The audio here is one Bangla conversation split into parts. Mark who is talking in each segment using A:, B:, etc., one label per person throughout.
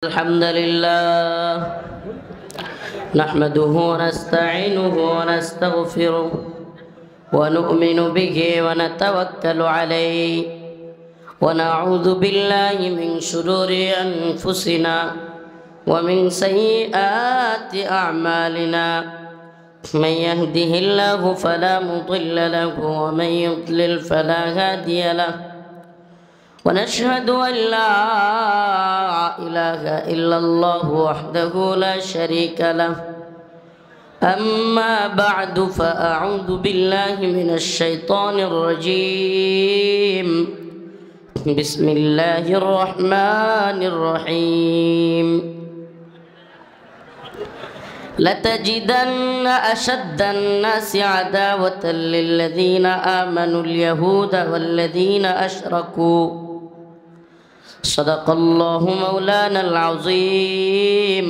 A: الحمد لله نحمده ونستعينه ونستغفره ونؤمن به ونتوكل عليه ونعوذ بالله من شرور أنفسنا ومن سيئات أعمالنا من يهده الله فلا مضل له ومن يضلل فلا هادي له ونشهد أن لا إله إلا الله وحده لا شريك له أما بعد فأعوذ بالله من الشيطان الرجيم بسم الله الرحمن الرحيم لتجدن أشد الناس عداوة للذين آمنوا اليهود والذين أشركوا صدق الله مولانا العظيم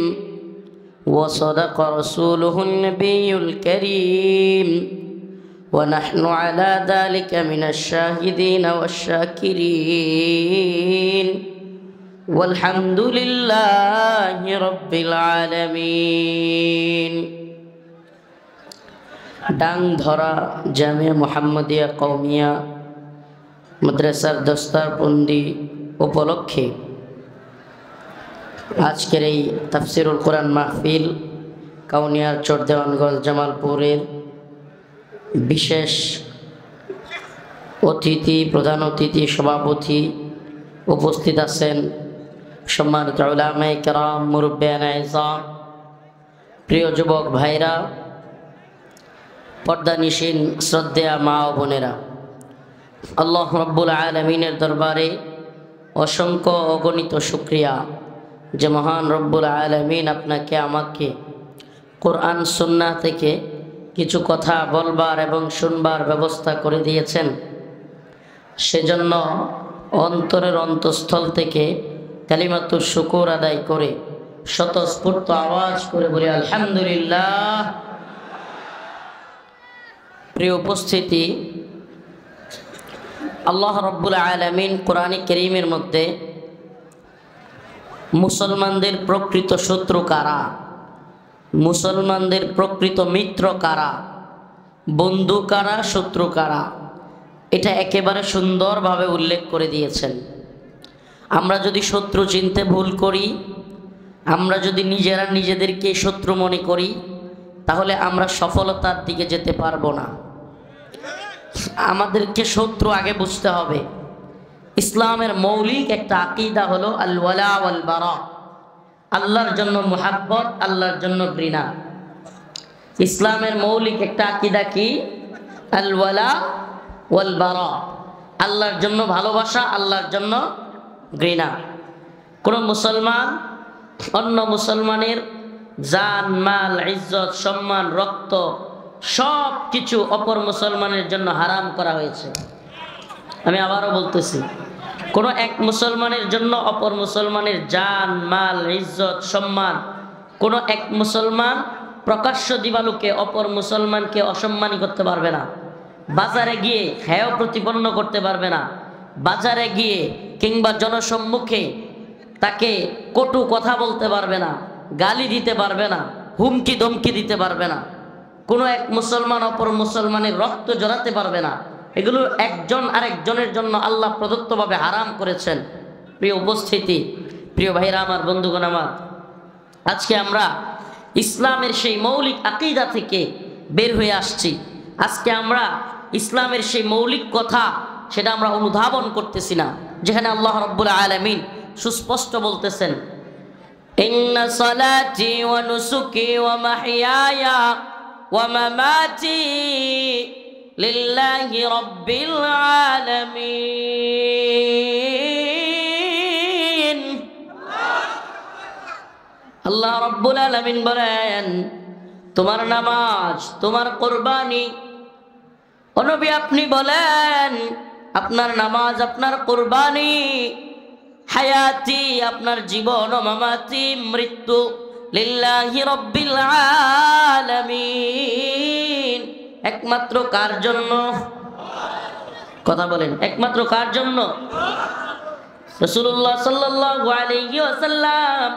A: وصدق رسوله النبي الكريم ونحن على ذلك من الشاهدين والشاكرين والحمد لله رب العالمين ডাংধরা জামিয়া মুহাম্মদিয়া কওমিয়া মাদ্রাসার দস্তারবন্দি উপলক্ষে আজকের এই তাফসিরুল কোরআন মাহফিল কাউনিয়ার চরদেওয়ানগঞ্জ জামালপুরের বিশেষ অতিথি প্রধান অতিথি সভাপতি উপস্থিত আছেন সম্মানিত উলামায়ে কেরাম মুরব্বিয়ানে ইজাম প্রিয় যুবক ভাইরা পর্দানিশীন শ্রদ্ধেয়া মা ও বোনেরা আল্লাহ রাব্বুল আলামিনের দরবারে অসংখ্য অগণিত শুকরিয়া যে মহান রব্বুল আলামিন আপনাকে আমাকে কোরআন সুন্নাহ থেকে কিছু কথা বলবার এবং শুনবার ব্যবস্থা করে দিয়েছেন সেজন্য অন্তরের অন্তঃস্থল থেকে কালিমাতুশ শুকর আদায় করে স্বতঃস্ফূর্ত আওয়াজ করে বলি আলহামদুলিল্লাহ। প্রিয় উপস্থিতি, আল্লাহ রাব্বুল আলামিন কোরআনে কারীমের মধ্যে মুসলমানদের প্রকৃত শত্রু কারা, মুসলমানদের প্রকৃত মিত্র কারা, বন্ধু কারা, শত্রু কারা, এটা একেবারে সুন্দরভাবে উল্লেখ করে দিয়েছেন। আমরা যদি শত্রু চিনতে ভুল করি, আমরা যদি নিজেরা নিজেদেরকে শত্রু মনে করি, তাহলে আমরা সফলতার দিকে যেতে পারবো না। আমাদেরকে শত্রু আগে বুঝতে হবে। ইসলামের মৌলিক একটা আকীদা হলো আল ওয়ালা ওয়াল বারা, আল্লাহর জন্য মুহাব্বত, আল্লাহর জন্য ঘৃণা। ইসলামের মৌলিক একটা আকীদা কি? আল ওয়ালা ওয়াল বারা, আল্লাহর জন্য ভালোবাসা, আল্লাহর জন্য ঘৃণা। কোন মুসলমান অন্য মুসলমানের জান, মাল, ইজ্জত, সম্মান, রক্ত সব কিছু অপর মুসলমানের জন্য হারাম করা হয়েছে। আমি আবারও বলতেছি, কোন এক মুসলমানের জন্য অপর মুসলমানের জান, মাল, ইজ্জত, সম্মান, কোন এক মুসলমান প্রকাশ্য দিবালোকে অপর মুসলমানকে অসম্মানী করতে পারবে না। বাজারে গিয়ে হেয় প্রতিপন্ন করতে পারবে না। বাজারে গিয়ে কিংবা জনসম্মুখে তাকে কটু কথা বলতে পারবে না, গালি দিতে পারবে না, হুমকি ধমকি দিতে পারবে না। কোনো এক মুসলমান অপর মুসলমানের রক্ত জড়াতে পারবে না। এগুলো একজন আরেকজনের জন্য আল্লাহ প্রদত্তভাবে হারাম করেছেন। প্রিয় উপস্থিতি, প্রিয় ভাইরা আমার, বন্ধুগণ আমার, আজকে আমরা ইসলামের সেই মৌলিক আকীদা থেকে বের হয়ে আসছি। আজকে আমরা ইসলামের সেই মৌলিক কথা সেটা আমরা অনুধাবন করতেছি না, যেখানে আল্লাহ রাব্বুল আলামিন সুস্পষ্ট বলতেছেন, ইন্না সালাতি ওয়া নুসুকি ওয়া মাহইয়ায়া ওয়া মামাতি লিল্লাহি রাব্বিল আলামিন। আল্লাহ রাব্বুল আলামিন বলেন, তোমার নামাজ, তোমার কুরবানি, ও নবী আপনি বলেন আপনার নামাজ, আপনার কুরবানি, হায়াতি আপনার জীবন, ও মামাতি মৃত্যু, লিল্লাহি রাব্বিল আলামিন, একমাত্র কার জন্য? কথা বলেন, একমাত্র কার জন্য? রাসূলুল্লাহ সাল্লাল্লাহু আলাইহি ওয়াসাল্লাম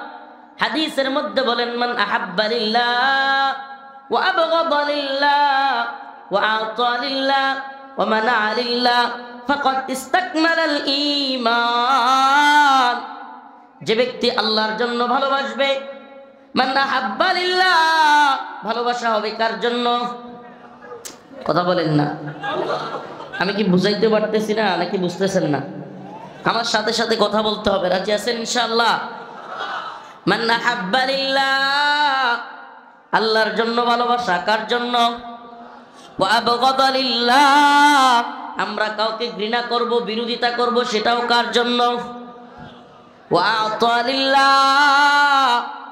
A: হাদিসের মধ্যে বলেন, মান আহাব্বা লিল্লাহ ওয়া আবগাদা লিল্লাহ ওয়া আতা লিল্লাহ ওয়া মানা লিল্লাহ ফাকাদ ইসতাকমালাল ঈমান। যে ব্যক্তি আল্লাহর জন্য ভালোবাসবে, মান আহাব্বা লিল্লাহ, ভালোবাসা হবে কার জন্য? কথা বলেন না, আমি কি বুঝাইতে পারতেছি না নাকি বুঝতেছেন না? আমার সাথে সাথে কথা বলতে হবে, রাজি আছেন ইনশাআল্লাহ? মান আহাব্বা লিল্লাহ, আল্লাহর জন্য ভালোবাসা কার জন্য? ওয়া আবগাদা লিল্লাহ, আমরা কাউকে ঘৃণা করব, বিরোধিতা করব, সেটাও কার জন্য? ওয়া আতা লিল্লাহ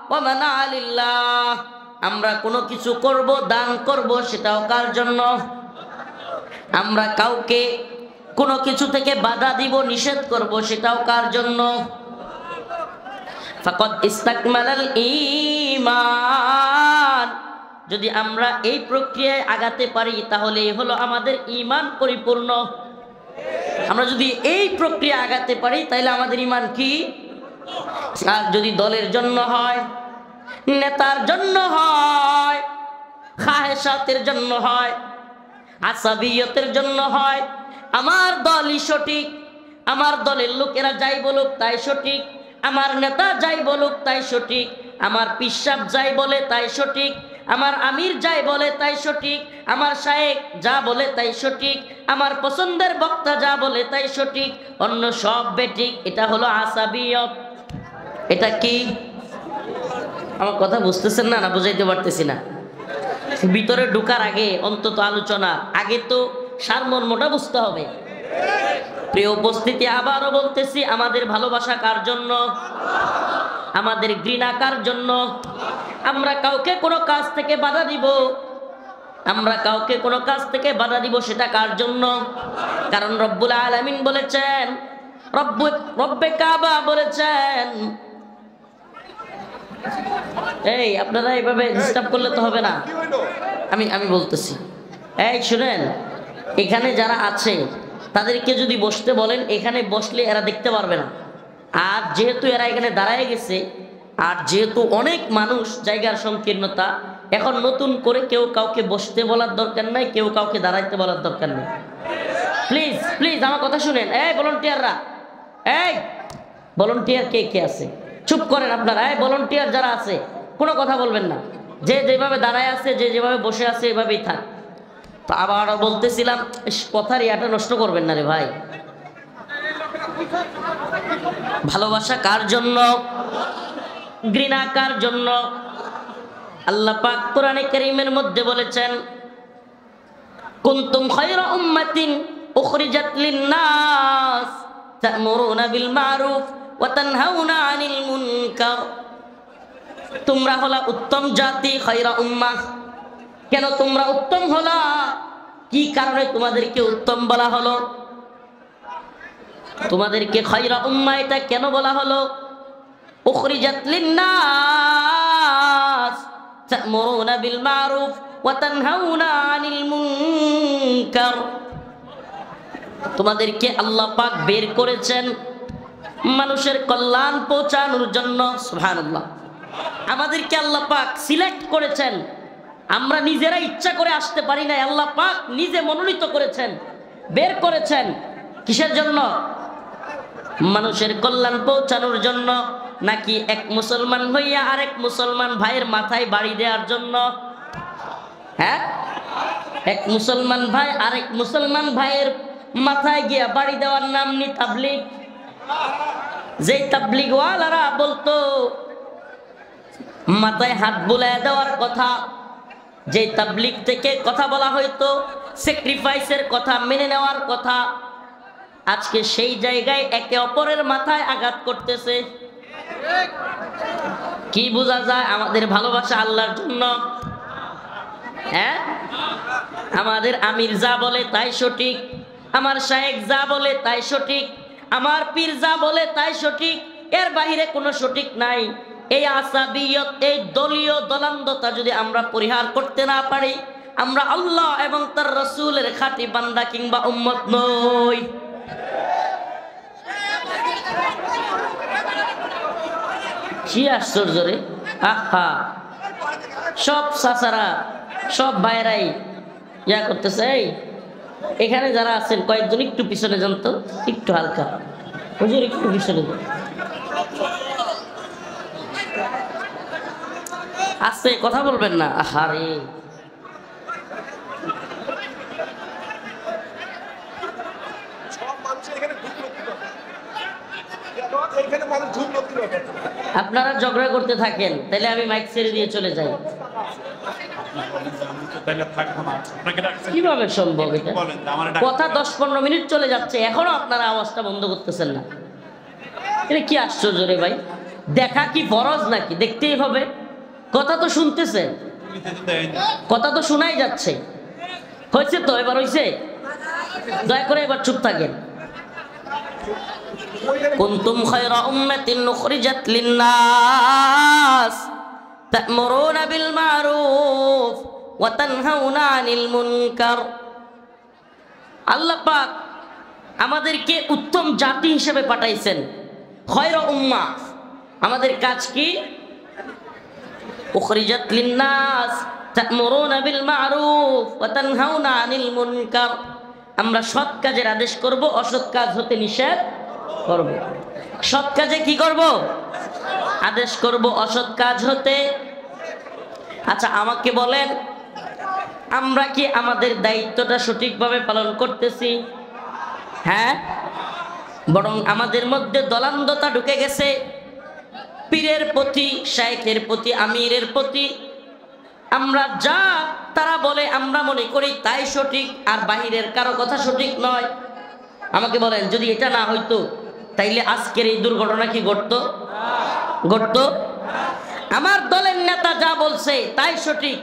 A: ওয়া মানা লিল্লাহ, আমরা কোনো কিছু করব, দান করব, সেটাও কার জন্য? আমরা কাউকে কোনো কিছু থেকে বাধা দিব, নিষেধ করব, সেটাও কার জন্য? ফাকাদ ইসতাকমালাল ঈমান। যদি আমরা এই প্রক্রিয়ায় আগাতে পারি তাহলে হলো আমাদের ঈমান পরিপূর্ণ। আমরা যদি এই প্রক্রিয়া আগাতে পারি তাহলে আমাদের ঈমান কি? আর যদি দলের জন্য হয়, নেতার জন্য হয়, খাহেসাতের জন্য হয়, আসাবিয়তের জন্য হয়, আমার দলই সঠিক, আমার দলের লোকেরা যাই বলুক তাই সঠিক, আমার নেতা যাই বলুক তাই সঠিক, আমার পিসাব যাই বলে তাই সঠিক, আমার আমির যাই বলে তাই সঠিক, আমার শায়েখ যা বলে তাই সঠিক, আমার পছন্দের বক্তা যা বলে তাই সঠিক, অন্য সব বেঠিক, এটা হলো আসাবিয়ত। এটা কি? আমার কথা বুঝতেছেন না, না বুঝাইতে পারতেছি না? ভিতরে ঢোকার আগে অন্তত আলোচনা আগে তো সারমর্মটা বুঝতে হবে। প্রিয় উপস্থিতি, আবারও বলতেছি, আমাদের ভালোবাসা কার জন্য? আমাদের ঘৃণা কার জন্য? আমরা কাউকে কোনো কাজ থেকে বাধা দিব, আমরা কাউকে কোনো কাজ থেকে বাধা দিব, সেটা কার জন্য? কারণ রব্বুল আলামিন বলেছেন, রব্বে কাবা বলেছেন। এই আপনারা এইভাবে ডিস্টার্ব করলে তো হবে না, আমি বলতেছি। এই শুনেন, এখানে যারা আছে তাদেরকে যদি বসতে বলেন, এখানে বসলে এরা দেখতে পারবে না। আর যেহেতু এরা এখানে দাঁড়ায় গেছে, আর যেহেতু অনেক মানুষ, জায়গার সংকীর্ণতা, এখন নতুন করে কেউ কাউকে বসতে বলার দরকার নাই, কেউ কাউকে দাঁড়াইতে বলার দরকার নেই। প্লিজ প্লিজ আমার কথা শুনেন। এই ভলান্টিয়াররা, এই ভলান্টিয়ার কে কে আছে চুপ করেন আপনারা। এই ভলান্টিয়ার যারা আছে কোনো কথা বলবেন না, যে যেভাবে দাঁড়ায় আছে, যে যেভাবে বসে আছে এভাবেই থাক। তো আবার বলতেছিলাম, কথার ইয়াটা নষ্ট করবেন না রে ভাই। ভালোবাসা কার জন্য? ঘৃণা কার জন্য? আল্লাহ পাক কোরআনে কারীমের মধ্যে বলেছেন, কুনতুম খায়রা উম্মাতিন উখরিজাত লিন-নাস তা'মুরুনা বিল মা'রুফ ওয়া তানহাউনা আনিল মুনকার। তোমরা হলা উত্তম জাতি, খায়রা উম্মাহ। কেন তোমরা উত্তম হলা? কি কারণে তোমাদেরকে উত্তম বলা হলো? তোমাদেরকে খায়রা উম্মাহ এটা কেন বলা হলো? উখরিজাত লিন-নাস তা'মুরুনা বিল মা'রুফ ওয়া তানহাউনা আনিল মুনকার। তোমাদেরকে আল্লাহ পাক বের করেছেন মানুষের কল্যাণ পৌঁছানোর জন্য। সুবহানাল্লাহ। আমাদেরকে আল্লাহ পাক সিলেক্ট করেছেন, আমরা নিজেরা ইচ্ছা করে আসতে পারি না, আল্লাহ পাক নিজে মনোনীত করেছেন, বের করেছেন। কিসের জন্য? মানুষের কল্যাণ পৌঁছানোর জন্য, নাকি এক মুসলমান হইয়া আরেক মুসলমান ভাইয়ের মাথায় বাড়ি দেওয়ার জন্য? হ্যাঁ, এক মুসলমান ভাই আরেক মুসলমান ভাইয়ের মাথায় গিয়া বাড়ি দেওয়ার নাম নি তাবলীগ। যেই তাবলীগ ওয়ালারা বলতো মাথায় হাত বুলায় দেওয়ার কথা, যে তাবলীগ থেকে কথা বলা হয়তো স্যাক্রিফাইসের কথা, মেনে নেওয়ার কথা, আজকে সেই জায়গায় একে অপরের মাথায় আঘাত করতেছে। কি বোঝা যায়? আমাদের ভালোবাসা আল্লাহর জন্য। হ্যাঁ, আমাদের আমির যা বলে তাই সঠিক, আমার শায়েখ যা বলে তাই সঠিক, আমার পীর যা বলে তাই সঠিক, এর বাহিরে কোনো সঠিক নাই। এই আসাবিয়ত, এই দলীয় দলান্দতা যদি আমরা পরিহার করতে না পারি, আমরা আল্লাহ এবং তার রাসূলের খাঁটি বান্দা কিংবা উম্মত নই। কি আশ্চর্য রে! আহা, সব চাচারা সব ভাইরাই ইয়া করতেছে। এই এখানে যারা আছেন কয়েকজন একটু পিছনে যান তো, একটু হালকা হুজুর, একটু পিছনে যান। আস্তে কথা বলবেন না। আহারে, আপনারা ঝগড়া করতে থাকেন, তাহলে আমি মাইক ছেড়ে দিয়ে চলে যাই। কিভাবে সম্ভব এটা? কথা 10-15 মিনিট চলে যাচ্ছে, এখনো আপনারা আওয়াজটা বন্ধ করতেছেন না। এটা কি আশ্চর্য রে ভাই! দেখা কি ফরজ নাকি? দেখতেই হবে। কথা তো শুনতেছে, কথা তো শোনাই যাচ্ছে। হয়েছে তো, এবার হয়েছে। দয়া করে এবার চুপ থাকেন। কুনতুম খায়রা উম্মাতিন উখরিজাত লিন-নাস তা'মুরুনা বিল মা'রুফ ওয়া তানহাউনা আনিল মুনকার। আল্লাহ পাক আমাদেরকে উত্তম জাতি হিসেবে পাঠাইছেন। খায়রা উম্মাহ, আমাদের কাজ কি? উখরিজাত লিন-নাস তা'মুরুনা বিল মা'রুফ ওয়া তানহাউনা আনিল মুনকার। আমরা সৎ কাজের আদেশ করব, অসৎ কাজ হতে নিষেধ করব। সৎ কাজে কি করব? আদেশ করব, অসৎ কাজ হতে। আচ্ছা, আমাকে বলেন, আমরা কি আমাদের দায়িত্বটা সঠিকভাবে পালন করতেছি? হ্যাঁ, বরং আমাদের মধ্যে দলান্দতা ঢুকে গেছে। পীরের প্রতি, শাইখের প্রতি, আমিরের প্রতি আমরা যা তারা বলে আমরা মনে করি তাই সঠিক, আর বাহিরের কারো কথা সঠিক নয়। আমাকে বলেন, যদি এটা না হইতো তাইলে আজকের এই দুর্ঘটনা কি ঘটতো? ঘটতো? আমার দলের নেতা যা বলছে তাই সঠিক,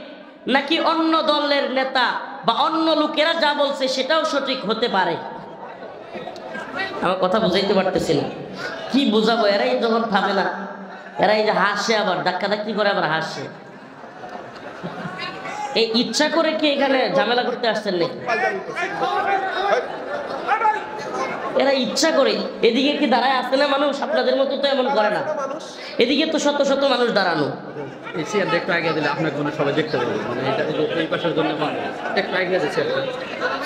A: নাকি অন্য দলের নেতা বা অন্য লোকেরা যা বলছে সেটাও সঠিক হতে পারে? আমার কথা বুঝাইতে পারতেছি না। কি বুঝাবো? এরাই যখন থামে না, এরাই যে হাসে, আবার ধাক্কাধাক্কি করে, আবার হাসে। এই ইচ্ছা করে কি এখানে ঝামেলা করতে আসছেন নাকি? এরা ইচ্ছা করে। এদিকে কি দাঁড়ায় আসে না মানুষ? আপনাদের মতো তো এমন করে না। এদিকে তো শত শত মানুষ দাঁড়ানো।
B: একটু আগে দিলে আপনার জন্য সবাই দেখতে পাবে, মানে এই পাশের জন্য একটু আগে দিচ্ছে।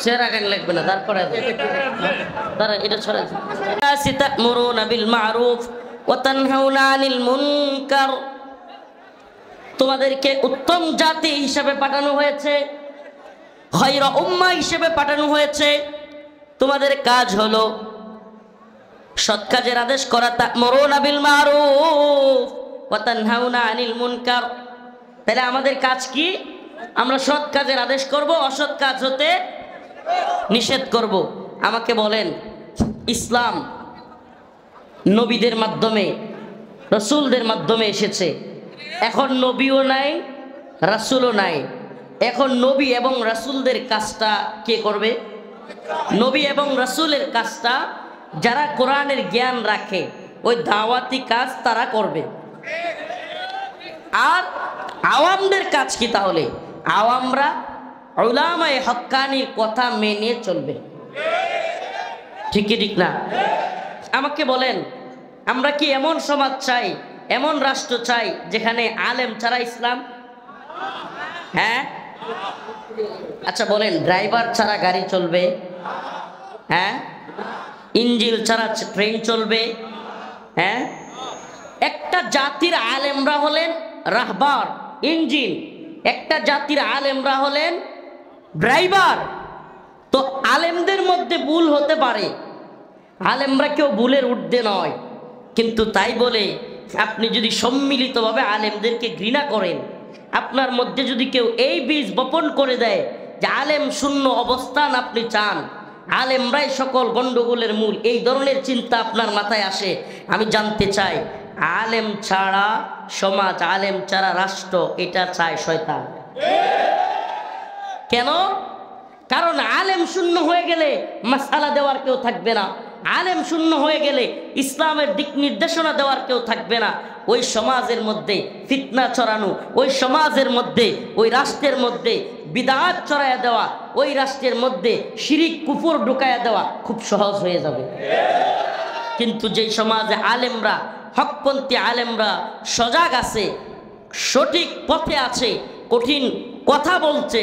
A: চেহারা আগান লাগবে না, তারপরে দাঁড়া, এটা ছড়া। তা'মুরুনা বিল মা'রুফ ওয়া তানহাউনা আনিল মুনকার। তোমাদেরকে উত্তম জাতি হিসেবে পাঠানো হয়েছে, খায়রা উম্মাহ হিসেবে পাঠানো হয়েছে। তোমাদের কাজ হলো সৎ কাজের আদেশ করা। তা'মুরুনা বিল মা'রুফ ওয়া তানহাউনা আনিল মুনকার। তাহলে আমাদের কাজ কি? আমরা সৎ কাজের আদেশ করব, অসৎ কাজ হতে নিষেধ করব। আমাকে বলেন, ইসলাম নবীদের মাধ্যমে, রাসূলদের মাধ্যমে এসেছে। এখন নবীও নাই, রাসূলও নাই। এখন নবী এবং রাসূলদের কাজটা কে করবে? নবী এবং রাসূলের কাজটা যারা কোরআনের জ্ঞান রাখে, ওই দাওয়াতি কাজ তারা করবে। আর আওয়ামদের কাজ কি তাহলে? আওয়ামরা উলামায়ে হক্কানির কথা মেনে চলবে। ঠিক কি ঠিক না? আমাকে বলেন, আমরা কি এমন সমাজ চাই, এমন রাষ্ট্র চাই যেখানে আলেম ছাড়া ইসলাম? হ্যাঁ? আচ্ছা বলেন, ড্রাইভার ছাড়া গাড়ি চলবে? হ্যাঁ? ইঞ্জিল ছাড়া ট্রেন চলবে? হ্যাঁ? একটা জাতির আলেমরা হলেন রাহবার, ইঞ্জিন। একটা জাতির আলেমরা হলেন ড্রাইভার। তো আলেমদের মধ্যে ভুল হতে পারে, আলেমরা কেউ ভুলের ঊর্ধ্বে নয়। কিন্তু তাই বলে আপনি যদি সম্মিলিতভাবে আলেমদেরকে ঘৃণা করেন, আপনার মধ্যে যদি কেউ এই বীজ বপন করে দেয় যে আলেম শূন্য অবস্থান আপনি চান, আলেমরাই সকল গন্ডগোলের মূল, এই ধরনের চিন্তা আপনার মাথায় আসে, আমি জানতে চাই, আলেম ছাড়া সমাজ, আলেম ছাড়া রাষ্ট্র, এটা চায় শয়তান। কেন? কারণ আলেম শূন্য হয়ে গেলে মাসআলা দেওয়ার কেউ থাকবে না। আলেম শূন্য হয়ে গেলে ইসলামের দিক নির্দেশনা দেওয়ার কেউ থাকবে না। ওই সমাজের মধ্যে ফিতনা ছড়ানো, ওই সমাজের মধ্যে, ওই রাষ্ট্রের মধ্যে বিদআত ছড়ায়া দেওয়া, ওই রাষ্ট্রের মধ্যে শিরিক কুফর ঢুকায়া দেওয়া খুব সহজ হয়ে যাবে। কিন্তু যেই সমাজে আলেমরা হকপন্থী আলেমরা সজাগ আছে, সঠিক পথে আছে, কঠিন কথা বলছে,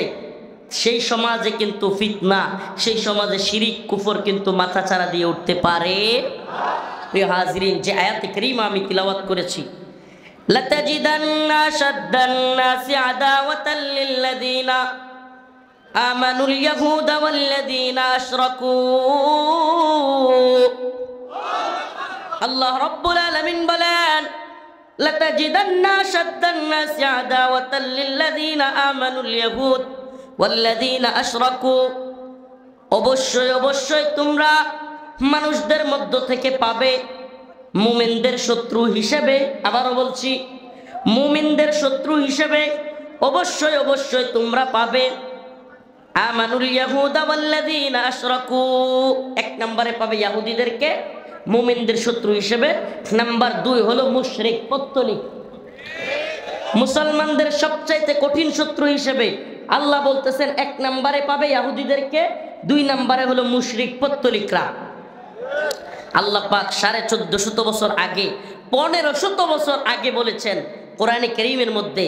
A: সেই সমাজে কিন্তু ফিতনা, সেই সমাজে শিরিক কুফর কিন্তু মাথাচাড়া দিয়ে উঠতে পারে। প্রিয় হাজরিন, যে আয়াতে কারিমা আমি তিলাওয়াত করেছি, লাতাজিদান্না শাদ্দান নাসি আদাওয়াতাল লিল্লাযিনা আমানুল ইয়াহুদা ওয়াল্লাযিনা আশরাকু। আল্লাহ রাব্বুল আলামিন বলেন, লাতাজিদান্না শাদ্দান নাসি আদাওয়াতাল লিল্লাযিনা আমানুল ইয়াহুদ ওয়াল্লাযিনা আশরাকু। অবশ্যই অবশ্যই তোমরা মানুষদের মধ্য থেকে পাবে মুমিনদের শত্রু হিসেবে, আবারও বলছি, মুমিনদের শত্রু হিসেবে অবশ্যই অবশ্যই তোমরা পাবে আমানুল ইয়াহুদা ওয়াল্লাযিনা আশরাকু। এক নম্বরে পাবে ইহুদিদেরকে মুমিনদের শত্রু হিসেবে। নাম্বার 2 হলো মুশরিক পত্তলিক, মুসলমানদের সবচাইতে কঠিন শত্রু হিসেবে আল্লাহ বলতেছেন 1 নম্বরে পাবে ইহুদিদেরকে, 2 নম্বরে হলো মুশরিক পত্তলিকরা। আল্লাহ পাক 1450 বছর আগে, 1500 বছর আগে বলেছেন কোরআনে কারীমের মধ্যে।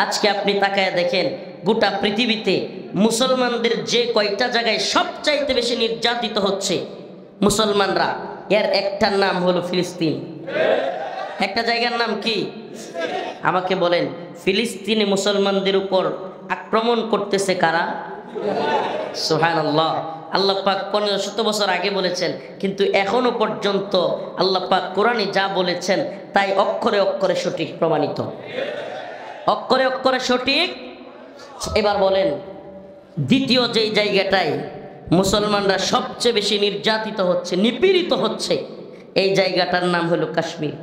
A: আজকে আপনি তাকায় দেখেন গোটা পৃথিবীতে মুসলমানদের যে কয়টা জায়গায় সবচাইতে বেশি নির্যাতিত হচ্ছে মুসলমানরা, এর একটার নাম হলো ফিলিস্তিন। একটা জায়গার নাম কি? আমাকে বলেন, ফিলিস্তিনে মুসলমানদের উপর আক্রমণ করতেছে কারা? সুবহানাল্লাহ। আল্লাহ পাক 1500 বছর আগে বলেছেন, কিন্তু এখনো পর্যন্ত আল্লাহ পাক কোরআনে যা বলেছেন তাই অক্ষরে অক্ষরে সঠিক প্রমাণিত, অক্ষরে অক্ষরে সঠিক। এবার বলেন, দ্বিতীয় যেই জায়গাটায় মুসলমানরা সবচেয়ে বেশি নির্যাতিত হচ্ছে, নিপীড়িত হচ্ছে, এই জায়গাটার নাম হলো কাশ্মীর।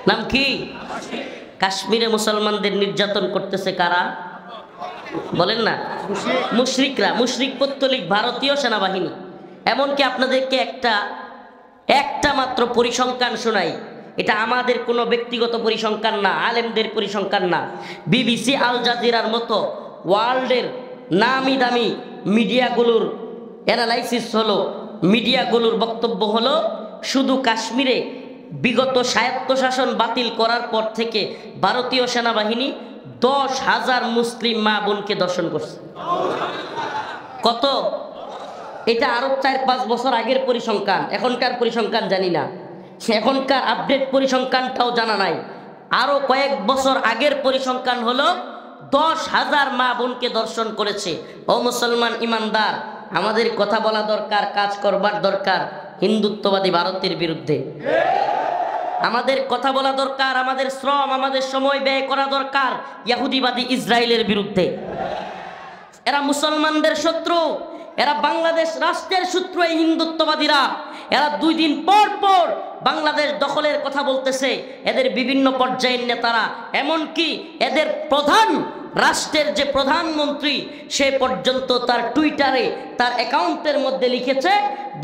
A: নাম কি? কাশ্মীরে মুসলমানদের নির্যাতন করতেছে কারা? বলেন না, মুশরিকরা, মুশরিক পত্তলিক ভারতীয় সেনাবাহিনী। এমনকি আপনাদেরকে একটা মাত্র পরিসংখ্যান শোনাই, এটা আমাদের কোনো ব্যক্তিগত পরিসংখ্যান না, আলেমদের পরিসংখ্যান না। বিবিসি, আল জাজিরার মতো ওয়ার্ল্ডের নামি দামি মিডিয়াগুলোর অ্যানালাইসিস হলো, মিডিয়াগুলোর বক্তব্য হলো, শুধু কাশ্মীরে বিগত স্বায়ত্তশাসন বাতিল করার পর থেকে ভারতীয় সেনাবাহিনী 10,000 মুসলিম মা বোনকে দর্শন করছে। কত? এটা আরো 4-5 বছর আগের পরিসংখ্যান, এখনকার পরিসংখ্যান জানি না, এখনকার আপডেট পরিসংখ্যানটাও জানা নাই। আরো কয়েক বছর আগের পরিসংখ্যান হলো 10,000 মা বোনকে দর্শন করেছে। ও মুসলমান ইমানদার, আমাদের কথা বলা দরকার, কাজ করবার দরকার হিন্দুত্ববাদী ভারতের বিরুদ্ধে। আমাদের কথা বলা দরকার, আমাদের শ্রম, আমাদের সময় ব্যয় করা দরকার ইহুদিবাদী ইসরায়েলের বিরুদ্ধে। এরা মুসলমানদের শত্রু, এরা বাংলাদেশ রাষ্ট্রের শত্রু। এই হিন্দুত্ববাদীরা, এরা 2 দিন পর পর বাংলাদেশ দখলের কথা বলতেছে। এদের বিভিন্ন পর্যায়ের নেতারা, এমনকি এদের প্রধান, রাষ্ট্রের যে প্রধানমন্ত্রী, সে পর্যন্ত তার টুইটারে, তার অ্যাকাউন্টের মধ্যে লিখেছে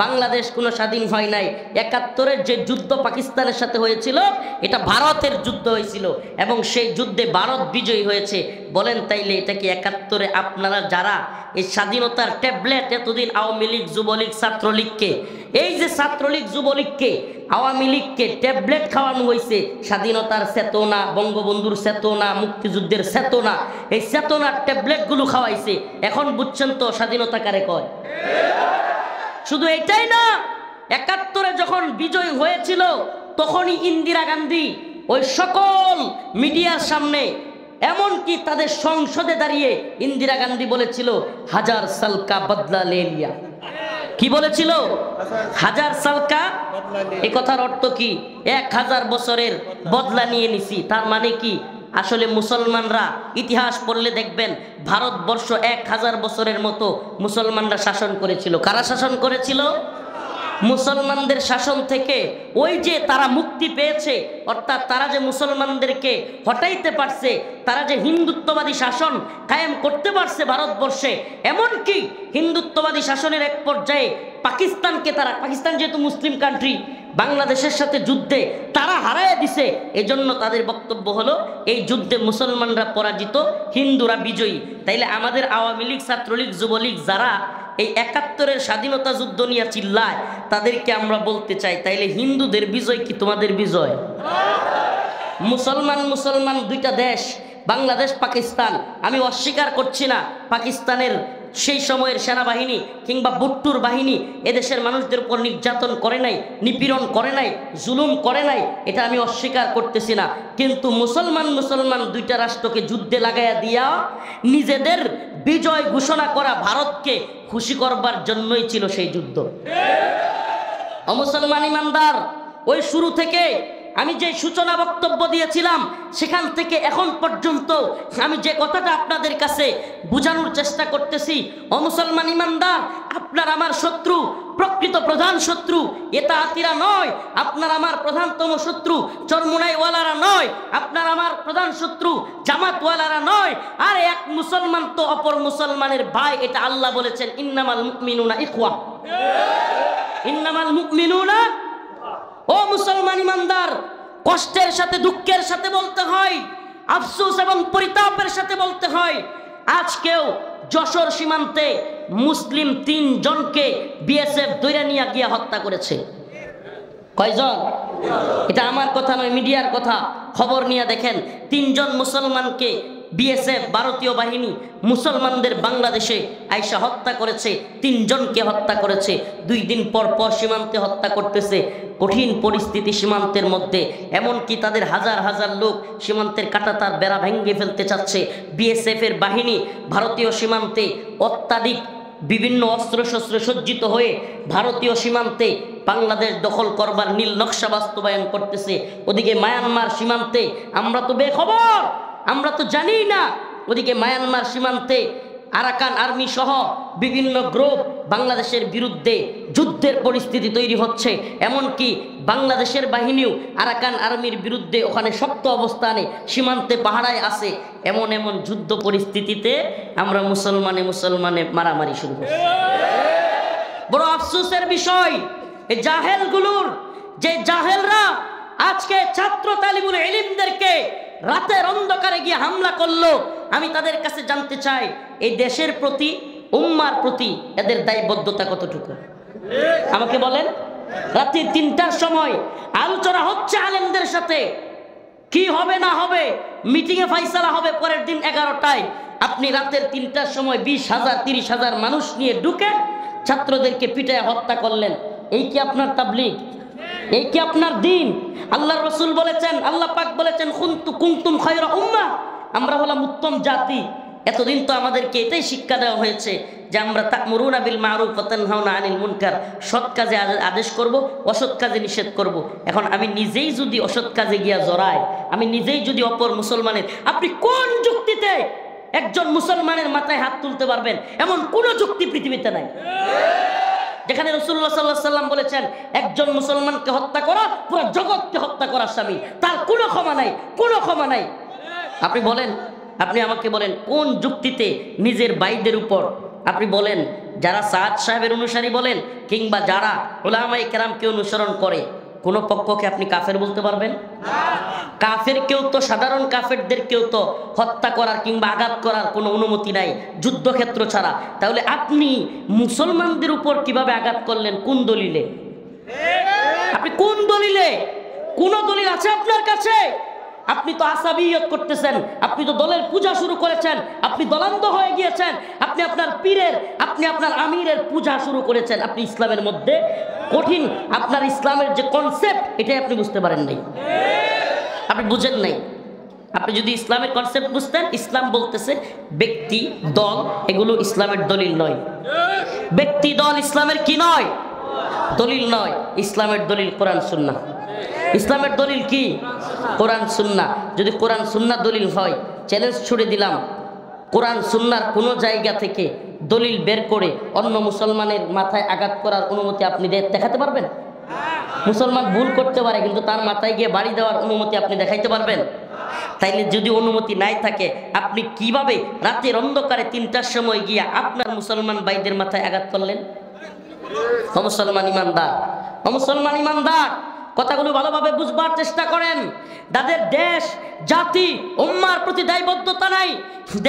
A: বাংলাদেশ কোনো স্বাধীন হয় নাই। 71-এর যে যুদ্ধ পাকিস্তানের সাথে হয়েছিল, এটা ভারতের যুদ্ধ হয়েছিল এবং সেই যুদ্ধে ভারত বিজয়ী হয়েছে। বলেন তাইলে এটা কি 71-এ আপনারা যারা এই স্বাধীনতার ট্যাবলেট এতদিন আওয়ামী লীগ, যুবলীগ, ছাত্রলীগকে, এই যে ছাত্রলীগ, যুবলীগকে, আওয়ামী লীগকে ট্যাবলেট খাওয়ানো হয়েছে, স্বাধীনতার চেতনা, বঙ্গবন্ধুর চেতনা, মুক্তিযুদ্ধের চেতনা, এই চেতনার ট্যাবলেটগুলো খাওয়াইছে। এখন বুঝছেন তো স্বাধীনতা কারে কয়? শুধু এটাই না, 71-এ যখন বিজয় হয়েছিল তখনই ইন্দিরা গান্ধী ওই সকল মিডিয়ার সামনে, এমনকি তাদের সংসদে দাঁড়িয়ে ইন্দিরা গান্ধী বলেছিল 1000 সাল কা বদলা লে লিয়া। কি বলেছিল? 1000 সাল কা। এই কথার অর্থ কি? 1000 বছরের বদলা নিয়ে নিছি। তার মানে কি? আসলে মুসলমানরা ইতিহাস পড়লে দেখবেন ভারতবর্ষ 1000 বছরের মতো মুসলমানরা শাসন করেছিল। কারা শাসন করেছিল? মুসলমানদের শাসন থেকে ওই যে তারা মুক্তি পেয়েছে, অর্থাৎ তারা যে মুসলমানদেরকে হটাইতে পারছে, তারা যে হিন্দুত্ববাদী শাসন কায়েম করতে পারছে ভারতবর্ষে, এমনকি হিন্দুত্ববাদী শাসনের এক পর্যায়ে পাকিস্তানকে তারা, পাকিস্তান যেহেতু মুসলিম কান্ট্রি, বাংলাদেশের সাথে যুদ্ধে তারা হারায় দিছে। এজন্য তাদের বক্তব্য হলো এই যুদ্ধে মুসলমানরা পরাজিত, হিন্দুরা বিজয়ী। তাইলে আমাদের আওয়ামী লীগ, ছাত্রলীগ, যুবলীগ যারা এই ৭১-এর স্বাধীনতা যুদ্ধ নিয়ে চিল্লায়, তাদেরকে আমরা বলতে চাই, তাইলে হিন্দুদের বিজয় কি তোমাদের বিজয়? মুসলমান মুসলমান দুইটা দেশ, বাংলাদেশ পাকিস্তান, আমি অস্বীকার করছি না পাকিস্তানের সেই সময়ের সেনাবাহিনী কিংবা বুট্টুর বাহিনী এদেশের মানুষদের উপর নির্যাতন করে নাই, নিপীড়ন করে নাই, জুলুম করে নাই, এটা আমি অস্বীকার করতেছি না। কিন্তু মুসলমান মুসলমান দুইটা রাষ্ট্রকে যুদ্ধে লাগাইয়া দিয়া নিজেদের বিজয় ঘোষণা করা ভারতকে খুশি করবার জন্যই ছিল সেই যুদ্ধ। অমুসলমান ইমানদার, ওই শুরু থেকে আমি যে সূচনা বক্তব্য দিয়েছিলাম সেখান থেকে এখন পর্যন্ত আমি যে কথাটা আপনাদের কাছে বোঝানোর চেষ্টা করতেছি, অমুসলমান ইমানদার, আপনার আমার শত্রু, প্রকৃত প্রধান শত্রু এটা আতিরা নয়, আপনার আমার প্রধানতম শত্রু চরমুনাইওয়ালারা নয়, আপনার আমার প্রধান শত্রু জামাতওয়ালারা নয়, আর এক মুসলমান তো অপর মুসলমানের ভাই, এটা আল্লাহ বলেছেন ইন্নামাল মুমিনুনা ইখওয়া, ইন্নামাল মুমিনুনা। ও মুসলমান ইমানদার, কষ্টের সাথে দুঃখের সাথে বলতে হয়, আফসোস এবং পরিতাপের সাথে বলতে হয়, আজকেও যশোর সীমান্তে মুসলিম ৩ জনকে বিএসএফ ধরে নিয়ে গিয়ে হত্যা করেছে। কয়জন? এটা আমার কথা নয়, মিডিয়ার কথা, খবর নিয়ে দেখেন। ৩ জন মুসলমানকে বিএসএফ ভারতীয় বাহিনী মুসলমানদের বাংলাদেশে আইসা হত্যা করেছে, ৩ জনকে হত্যা করেছে। ২ দিন পর পর সীমান্তে হত্যা করতেছে। কঠিন পরিস্থিতি সীমান্তের মধ্যে, এমনকি তাদের হাজার হাজার লোক সীমান্তের কাঁটাতার বেড়া ভেঙে ফেলতে চাচ্ছে। বিএসএফের বাহিনী ভারতীয় সীমান্তে অত্যাধিক বিভিন্ন অস্ত্রশস্ত্র সজ্জিত হয়ে ভারতীয় সীমান্তে বাংলাদেশ দখল করবার নীল নকশা বাস্তবায়ন করতেছে। ওদিকে মায়ানমার সীমান্তে আমরা তো বেখবর, আমরা তো জানি না, ওদিকে মায়ানমার সীমান্তে আরাকান আর্মি সহ বিভিন্ন গ্রুপ বাংলাদেশের বিরুদ্ধে যুদ্ধের পরিস্থিতি তৈরি হচ্ছে। এমনকি বাংলাদেশের বাহিনীও আরাকান আর্মির বিরুদ্ধে ওখানে শক্ত অবস্থানে সীমান্তে পাহারায় আছে। এমন এমন যুদ্ধ পরিস্থিতিতে আমরা মুসলমানে মারামারি শুরু করছি। বড় আফসোসের বিষয়, এই জাহেলগুলোর, যে জাহেলরা আজকে ছাত্র তালিবুল ইলমদেরকে রাতের অন্ধকারে গিয়ে হামলা করলো, আমি তাদের কাছে জানতে চাই এই দেশের প্রতি, উম্মার প্রতি এদের দায়বদ্ধতা কতটুকু আমাকে বলেন। রাত্রি ৩টার সময় আলোচনা হচ্ছে আলেমদের সাথে, কি হবে না হবে, মিটিংয়ে ফাইসালা হবে পরের দিন 11টায়। আপনি রাতের ৩টার সময় ২০,০০০ ৩০,০০০ মানুষ নিয়ে ঢুকে ছাত্রদেরকে পিটায় হত্যা করলেন। এই কি আপনার তাবলীগ? এই কি আপনার দিন? আল্লাহর রাসূল বলেছেন, আল্লাহ পাক বলেছেন কুনতুম খায়রা উম্মাহ, আমরা হলাম উত্তম জাতি। এতদিন তো আমাদেরকে এটাই শিক্ষা দেওয়া হয়েছে যে আমরা তা'মুরুনা বিল মা'রুফ ওয়া তানহাউনা আনিল মুনকার, সৎ কাজে আদেশ করব, অসৎ কাজে নিষেধ করব। এখন আমি নিজেই যদি অসৎ কাজে গিয়া জড়াই, আমি নিজেই যদি অপর মুসলমানের, আপনি কোন যুক্তিতে একজন মুসলমানের মাথায় হাত তুলতে পারবেন? এমন কোন যুক্তি পৃথিবীতে নাই যেখানে রাসূলুল্লাহ সাল্লাল্লাহু আলাইহি ওয়াসাল্লাম বলেছেন একজন মুসলমানকে হত্যা করা পুরো জগৎকে হত্যা করার শামিল, তার কোনো ক্ষমা নাই, কোনো ক্ষমা নাই। আপনি বলেন, আপনি আমাকে বলেন কোন যুক্তিতে নিজের ভাইদের উপর, আপনি বলেন যারা সাদ সাহেবের অনুসারী বলেন কিংবা যারা উলামায়ে কেরামকে অনুসরণ করে, কোন পক্ষকে আপনি কাফের বলতে পারবেন? কাফের কেউ তো, সাধারণ কাফেরদের কেউ তো হত্যা করার কিংবা আঘাত করার কোনো অনুমতি নাই যুদ্ধক্ষেত্র ছাড়া। তাহলে আপনি মুসলমানদের উপর কিভাবে আঘাত করলেন? কোন দলিলে? আপনি কোন দলিলে? কোন দলিল আছে আপনার কাছে? আপনি তো আসাবিয়ত করতেছেন, আপনি তো দলের পূজা শুরু করেছেন, আপনি দলান্ধ হয়ে গিয়েছেন, আপনি আপনার পীরের, আপনি আপনার আমিরের পূজা শুরু করেছেন। আপনি ইসলামের মধ্যে কঠিন, আপনার ইসলামের যে কনসেপ্ট এটাই আপনি বুঝতে পারেন নাই, আপনি বুঝেন নাই। আপনি যদি ইসলামের কনসেপ্ট বুঝতেন, ইসলাম বলতেছে ব্যক্তি দল এগুলো ইসলামের দলিল নয়। ব্যক্তি দল ইসলামের কি নয়? দলিল নয়। ইসলামের দলিল কোরআন সুন্নাহ। ইসলামের দলিল কি? কোরআন সুন্নাহ। যদি কোরআন সুন্নাহ দলিল হয়, চ্যালেঞ্জ ছুড়ে দিলাম, কোরআন সুন্নাহর কোনো জায়গা থেকে দলিল বের করে অন্য মুসলমানের মাথায় আঘাত করার অনুমতি আপনি দেখাতে পারবেন? মুসলমান ভুল করতে পারে, কিন্তু তার মাথায় গিয়ে বাড়ি দেওয়ার অনুমতি আপনি দেখাইতে পারবেন? তাইলে যদি অনুমতি নাই থাকে, আপনি কিভাবে রাতের অন্ধকারে ৩টার সময় গিয়া আপনার মুসলমান ভাইদের মাথায় আঘাত করলেন? মুসলমান ইমানদার, মুসলমান ইমানদার, কথাগুলো ভালোভাবে বুঝবার চেষ্টা করেন। যাদের দেশ জাতি উম্মার প্রতি দায়বদ্ধতা নাই,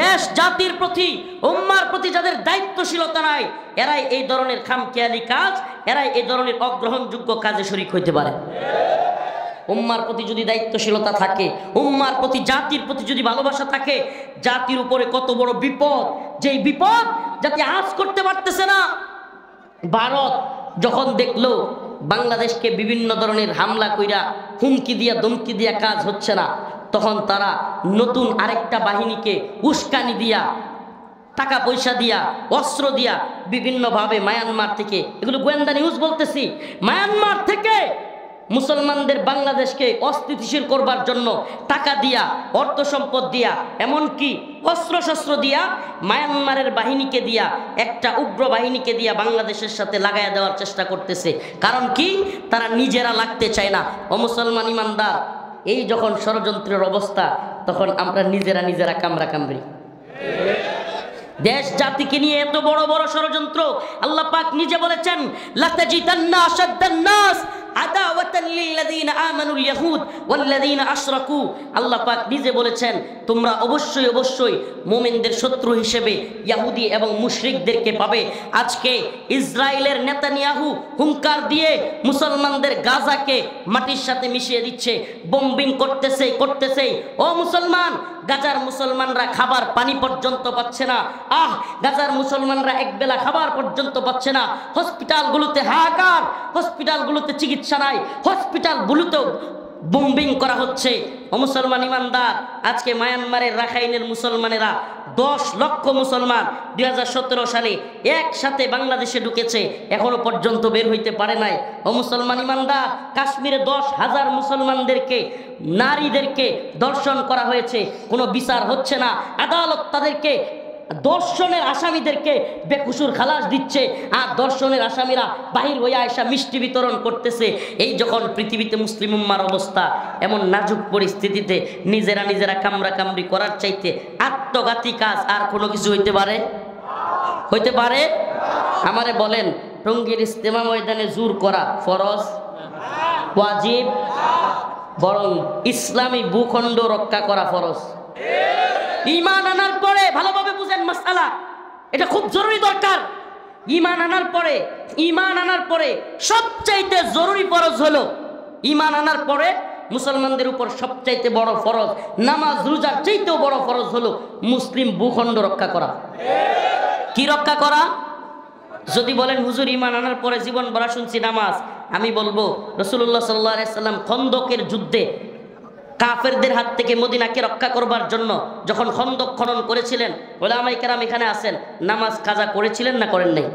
A: দেশ জাতির প্রতি উম্মার প্রতি যাদের দায়িত্বশীলতা নাই, এরাই এই ধরনের খামখেয়ালি কাজ, এরাই এই ধরনের অগ্রহণযোগ্য কাজে শরীক হইতে পারে। উম্মার প্রতি যদি দায়িত্বশীলতা থাকে, উম্মার প্রতি জাতির প্রতি যদি ভালোবাসা থাকে, জাতির উপরে কত বড় বিপদ, যেই বিপদ জাতি আজ করতে পারতেছে না। ভারত যখন দেখলো বাংলাদেশকে বিভিন্ন ধরনের হামলা কইরা হুমকি দিয়া ধমকি দিয়া কাজ হচ্ছে না, তখন তারা নতুন আরেকটা বাহিনীকে উস্কানি দিয়া, টাকা পয়সা দিয়া, অস্ত্র দিয়া বিভিন্নভাবে মায়ানমার থেকে, এগুলো গোয়েন্দা নিউজ বলতেছি, মায়ানমার থেকে মুসলমানদের বাংলাদেশকে অস্থিতিশীল করবার জন্য টাকা দিয়া, অর্থ সম্পদ দিয়া, এমনকি অস্ত্রশস্ত্র দিয়া মায়ানমারের বাহিনীকে দিয়া, একটা উগ্র বাহিনীকে দিয়া বাংলাদেশের সাথে লাগাইয়া দেওয়ার চেষ্টা করতেছে। কারণ কি? তারা নিজেরা লাগতে চায় না। ও মুসলমান ইমানদার, এই যখন ষড়যন্ত্রের অবস্থা, তখন আমরা নিজেরা কামড়া কামড়ি। দেশ জাতিকে নিয়ে এত বড় বড় ষড়যন্ত্র, আল্লাহ পাক নিজে বলেছেন, লাতাজিদান্না আশাদ্দান নাস আদাওয়াতান লিল্লাযিনা আমানুল ইয়াহুদ ওয়াল্লাযিনা আশরাকু। আল্লাহ পাক নিজে বলেছেন, তোমরা অবশ্যই অবশ্যই মুমিনদের শত্রু হিসেবে ইহুদি এবং মুশরিকদেরকে পাবে। আজকে ইসরায়েলের নেতানিয়াহু হুঙ্কার দিয়ে মুসলমানদের গাজাকে মাটির সাথে মিশিয়ে দিচ্ছে, বোম্বিং করতেছে। ও মুসলমান, গাজার মুসলমানরা খাবার পানি পর্যন্ত পাচ্ছে না। গাজার মুসলমানরা একবেলা খাবার পর্যন্ত পাচ্ছে না। হসপিটালগুলোতে হাহাকার, হসপিটালগুলোতে চিকিৎসা নাই, হসপিটালগুলোতেও বোম্বিং করা হচ্ছে। ও মুসলমান ইমানদার, আজকে মায়ানমারের রাখাইনের মুসলমানেরা 10 লক্ষ মুসলমান 2017 সালে একসাথে বাংলাদেশে ঢুকেছে, এখনো পর্যন্ত বের হইতে পারে নাই। ও মুসলমান ইমানদার, কাশ্মীরে 10,000 মুসলমানদেরকে, নারীদেরকে ধর্ষণ করা হয়েছে, কোনো বিচার হচ্ছে না। আদালত তাদেরকে, দর্শনের আসামিদেরকে বেকসুর খালাস দিচ্ছে, আর দর্শনের আসামিরা বাহির হয়ে আয়সা মিষ্টি বিতরণ করতেছে। এই যখন পৃথিবীতে মুসলিম উম্মার অবস্থা, এমন নাজুক পরিস্থিতিতে নিজেরা কামড়া কামড়ি করার চাইতে আত্মঘাতী কাজ আর কোনো কিছু হইতে পারে? আমারে বলেন, টঙ্গীর ইজতেমা ময়দানে জোর করা ফরজ, ওয়াজিব, বরং ইসলামী ভূখণ্ড রক্ষা করা ফরজ। ঈমান আনার পরে ভালোভাবে বুঝেন মাসআলা, এটা খুব জরুরি দরকার। ঈমান আনার পরে সবচাইতে জরুরি ফরজ হলো, ঈমান আনার পরে মুসলমানদের উপর সবচাইতে বড় ফরজ, নামাজ রোজার চাইতেও বড় ফরজ হলো মুসলিম ভূখণ্ড রক্ষা করা। কি রক্ষা করা? যদি বলেন হুজুর ঈমান আনার পরে জীবন ভরা শুনছি নামাজ, আমি বলবো রাসূলুল্লাহ সাল্লাল্লাহু আলাইহি সাল্লাম খন্দকের যুদ্ধে কাফেরদের হাত থেকে মদিনাকে রক্ষা করবার জন্য যখন খন্দক খনন করেছিলেন, উলামায়ে কেরাম এখানে আছেন, নামাজ কাজা করেছিলেন না করেন নাই?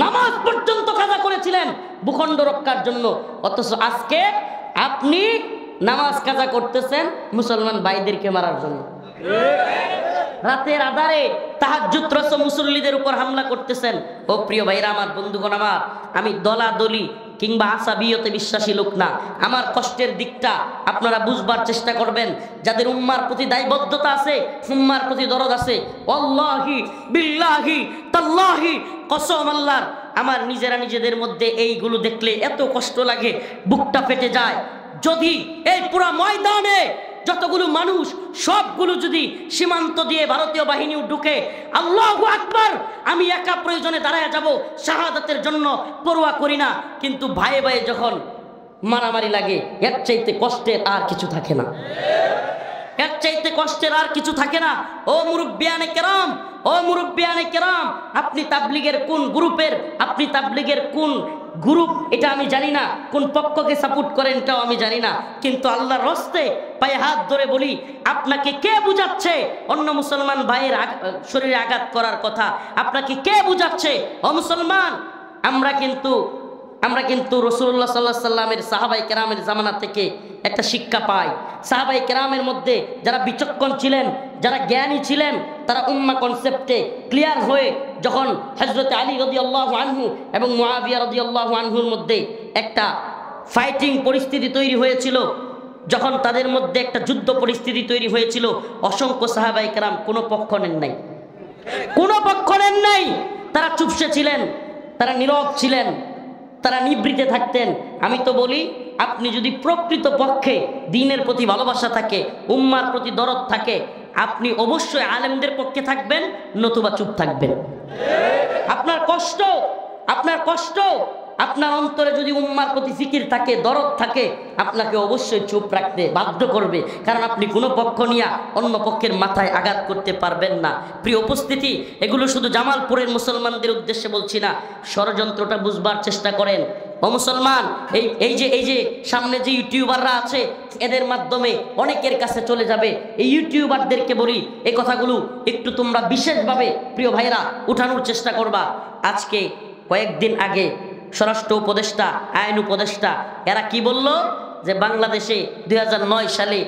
A: নামাজ পর্যন্ত কাজা করেছিলেন ভূখণ্ড রক্ষার জন্য। অথচ আজকে আপনি নামাজ কাজা করতেছেন মুসলমান ভাইদেরকে মারার জন্য। রাতের আধারে তাহাজ্জুদরত মুসল্লিদের উপর হামলা করতেছেন। ও প্রিয় ভাইরা আমার, বন্ধুগণ আমার, আমি দলাদলি কিংবা আসাবিয়তে বিশ্বাসী লোক না। আমার কষ্টের দিকটা আপনারা বুঝবার চেষ্টা করবেন। যাদের উম্মার প্রতি দায়বদ্ধতা আছে, উম্মার প্রতি দরদ আছে, আল্লাহি বিল্লাহি তাল্লাহি কসম আল্লাহর, আমার নিজেদের মধ্যে এইগুলো দেখলে এত কষ্ট লাগে, বুকটা ফেটে যায়। যদি এই পুরা ময়দানে যতগুলো মানুষ, সবগুলো যদি সীমান্ত দিয়ে ভারতীয় বাহিনীও ঢুকে, আল্লাহু আকবার, আমি একা প্রয়োজনে দাঁড়ায় যাব শাহাদাতের জন্য, পরোয়া করি না। কিন্তু ভাই যখন মারামারি লাগে, এর চাইতে কষ্টের আর কিছু থাকে না, এর চাইতে কষ্টের আর কিছু থাকে না। ও মুরব্বিয়ানে কেরাম, আপনি তাবলীগের কোন গ্রুপের, আপনি তাবলীগের কোন গ্রুপ এটা আমি জানি না, কোন পক্ষকে সাপোর্ট করেন এটাও আমি জানি না, কিন্তু আল্লাহর রাস্তে পায়ে হাত ধরে বলি, আপনাকে কে বুঝাচ্ছে অন্য মুসলমান ভাইয়ের শরীরে আঘাত করার কথা? আপনাকে কে বুঝাচ্ছে? ও মুসলমান, আমরা কিন্তু রাসূলুল্লাহ সাল্লাল্লাহু আলাইহি সাল্লামের সাহাবায়ে কেরামের জামানা থেকে একটা শিক্ষা পাই। সাহাবায়ে কেরামের মধ্যে যারা বিচক্ষণ ছিলেন, যারা জ্ঞানী ছিলেন, তারা উম্মাহ কনসেপ্টে ক্লিয়ার হয়ে যখন হযরত আলী রাদিয়াল্লাহু আনহু এবং মুআবিয়া রাদিয়াল্লাহু আনহুর মধ্যে একটা ফাইটিং পরিস্থিতি তৈরি হয়েছিল, যখন তাদের মধ্যে একটা যুদ্ধ পরিস্থিতি তৈরি হয়েছিল, অসংখ্য সাহাবায়ে কেরাম কোনো পক্ষ নেন নাই, তারা চুপসে ছিলেন, তারা নীরব ছিলেন, তারা নিবৃতে থাকতেন। আমি তো বলি, আপনি যদি প্রকৃত পক্ষে দ্বীনের প্রতি ভালোবাসা থাকে, উম্মার প্রতি দরদ থাকে, আপনি অবশ্যই আলেমদের পক্ষে থাকবেন, নতুবা চুপ থাকবেন। আপনার কষ্ট আপনার অন্তরে যদি উম্মার প্রতি ফিকির থাকে, দরদ থাকে, আপনাকে অবশ্যই চুপ রাখতে বাধ্য করবে, কারণ আপনি কোনো পক্ষ নিয়ে অন্য পক্ষের মাথায় আঘাত করতে পারবেন না। প্রিয় উপস্থিতি, এগুলো শুধু জামালপুরের মুসলমানদের উদ্দেশ্যে বলছি না, ষড়যন্ত্রটা বুঝবার চেষ্টা করেন। ও মুসলমান, এই যে সামনে যে ইউটিউবাররা আছে, এদের মাধ্যমে অনেকের কাছে চলে যাবে। এই ইউটিউবারদেরকে বলি, এই কথাগুলো একটু তোমরা বিশেষভাবে প্রিয় ভাইরা উঠানোর চেষ্টা করবা। আজকে কয়েকদিন আগে স্বরাষ্ট্র উপদেষ্টা, আইন উপদেষ্টা, এরা কি বলল যে বাংলাদেশে 2009 সালে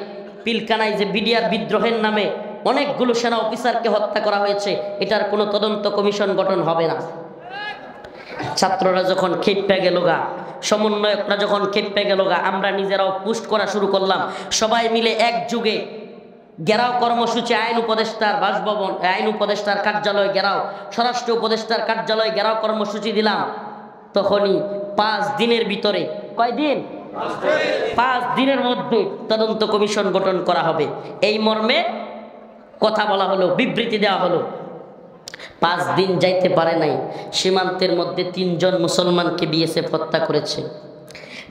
A: পিলকানায় যে বিডিআর বিদ্রোহের নামে অনেকগুলো সেনা অফিসারকে হত্যা করা হয়েছে, এটার কোনো তদন্ত কমিশন গঠন হবে না। ছাত্ররা যখন খেপে গেল গা, সমন্বয়করা যখন খেপে গেল গা, আমরা নিজেরাও পোস্ট করা শুরু করলাম। সবাই মিলে একযুগে ঘেরাও কর্মসূচি, আইন উপদেষ্টার বাসভবন, আইন উপদেষ্টার কার্যালয় ঘেরাও, স্বরাষ্ট্র উপদেষ্টার কার্যালয় ঘেরাও কর্মসূচি দিলাম। তখনই 5 দিনের ভিতরে, কয়দিন? 5 দিনের মধ্যে তদন্ত কমিশন গঠন করা হবে, এই মর্মে কথা বলা হলো, বিবৃতি দেওয়া হলো। 5 দিন যাইতে পারে নাই, সীমান্তের মধ্যে 3 জন মুসলমানকে বিএসএফ হত্যা করেছে।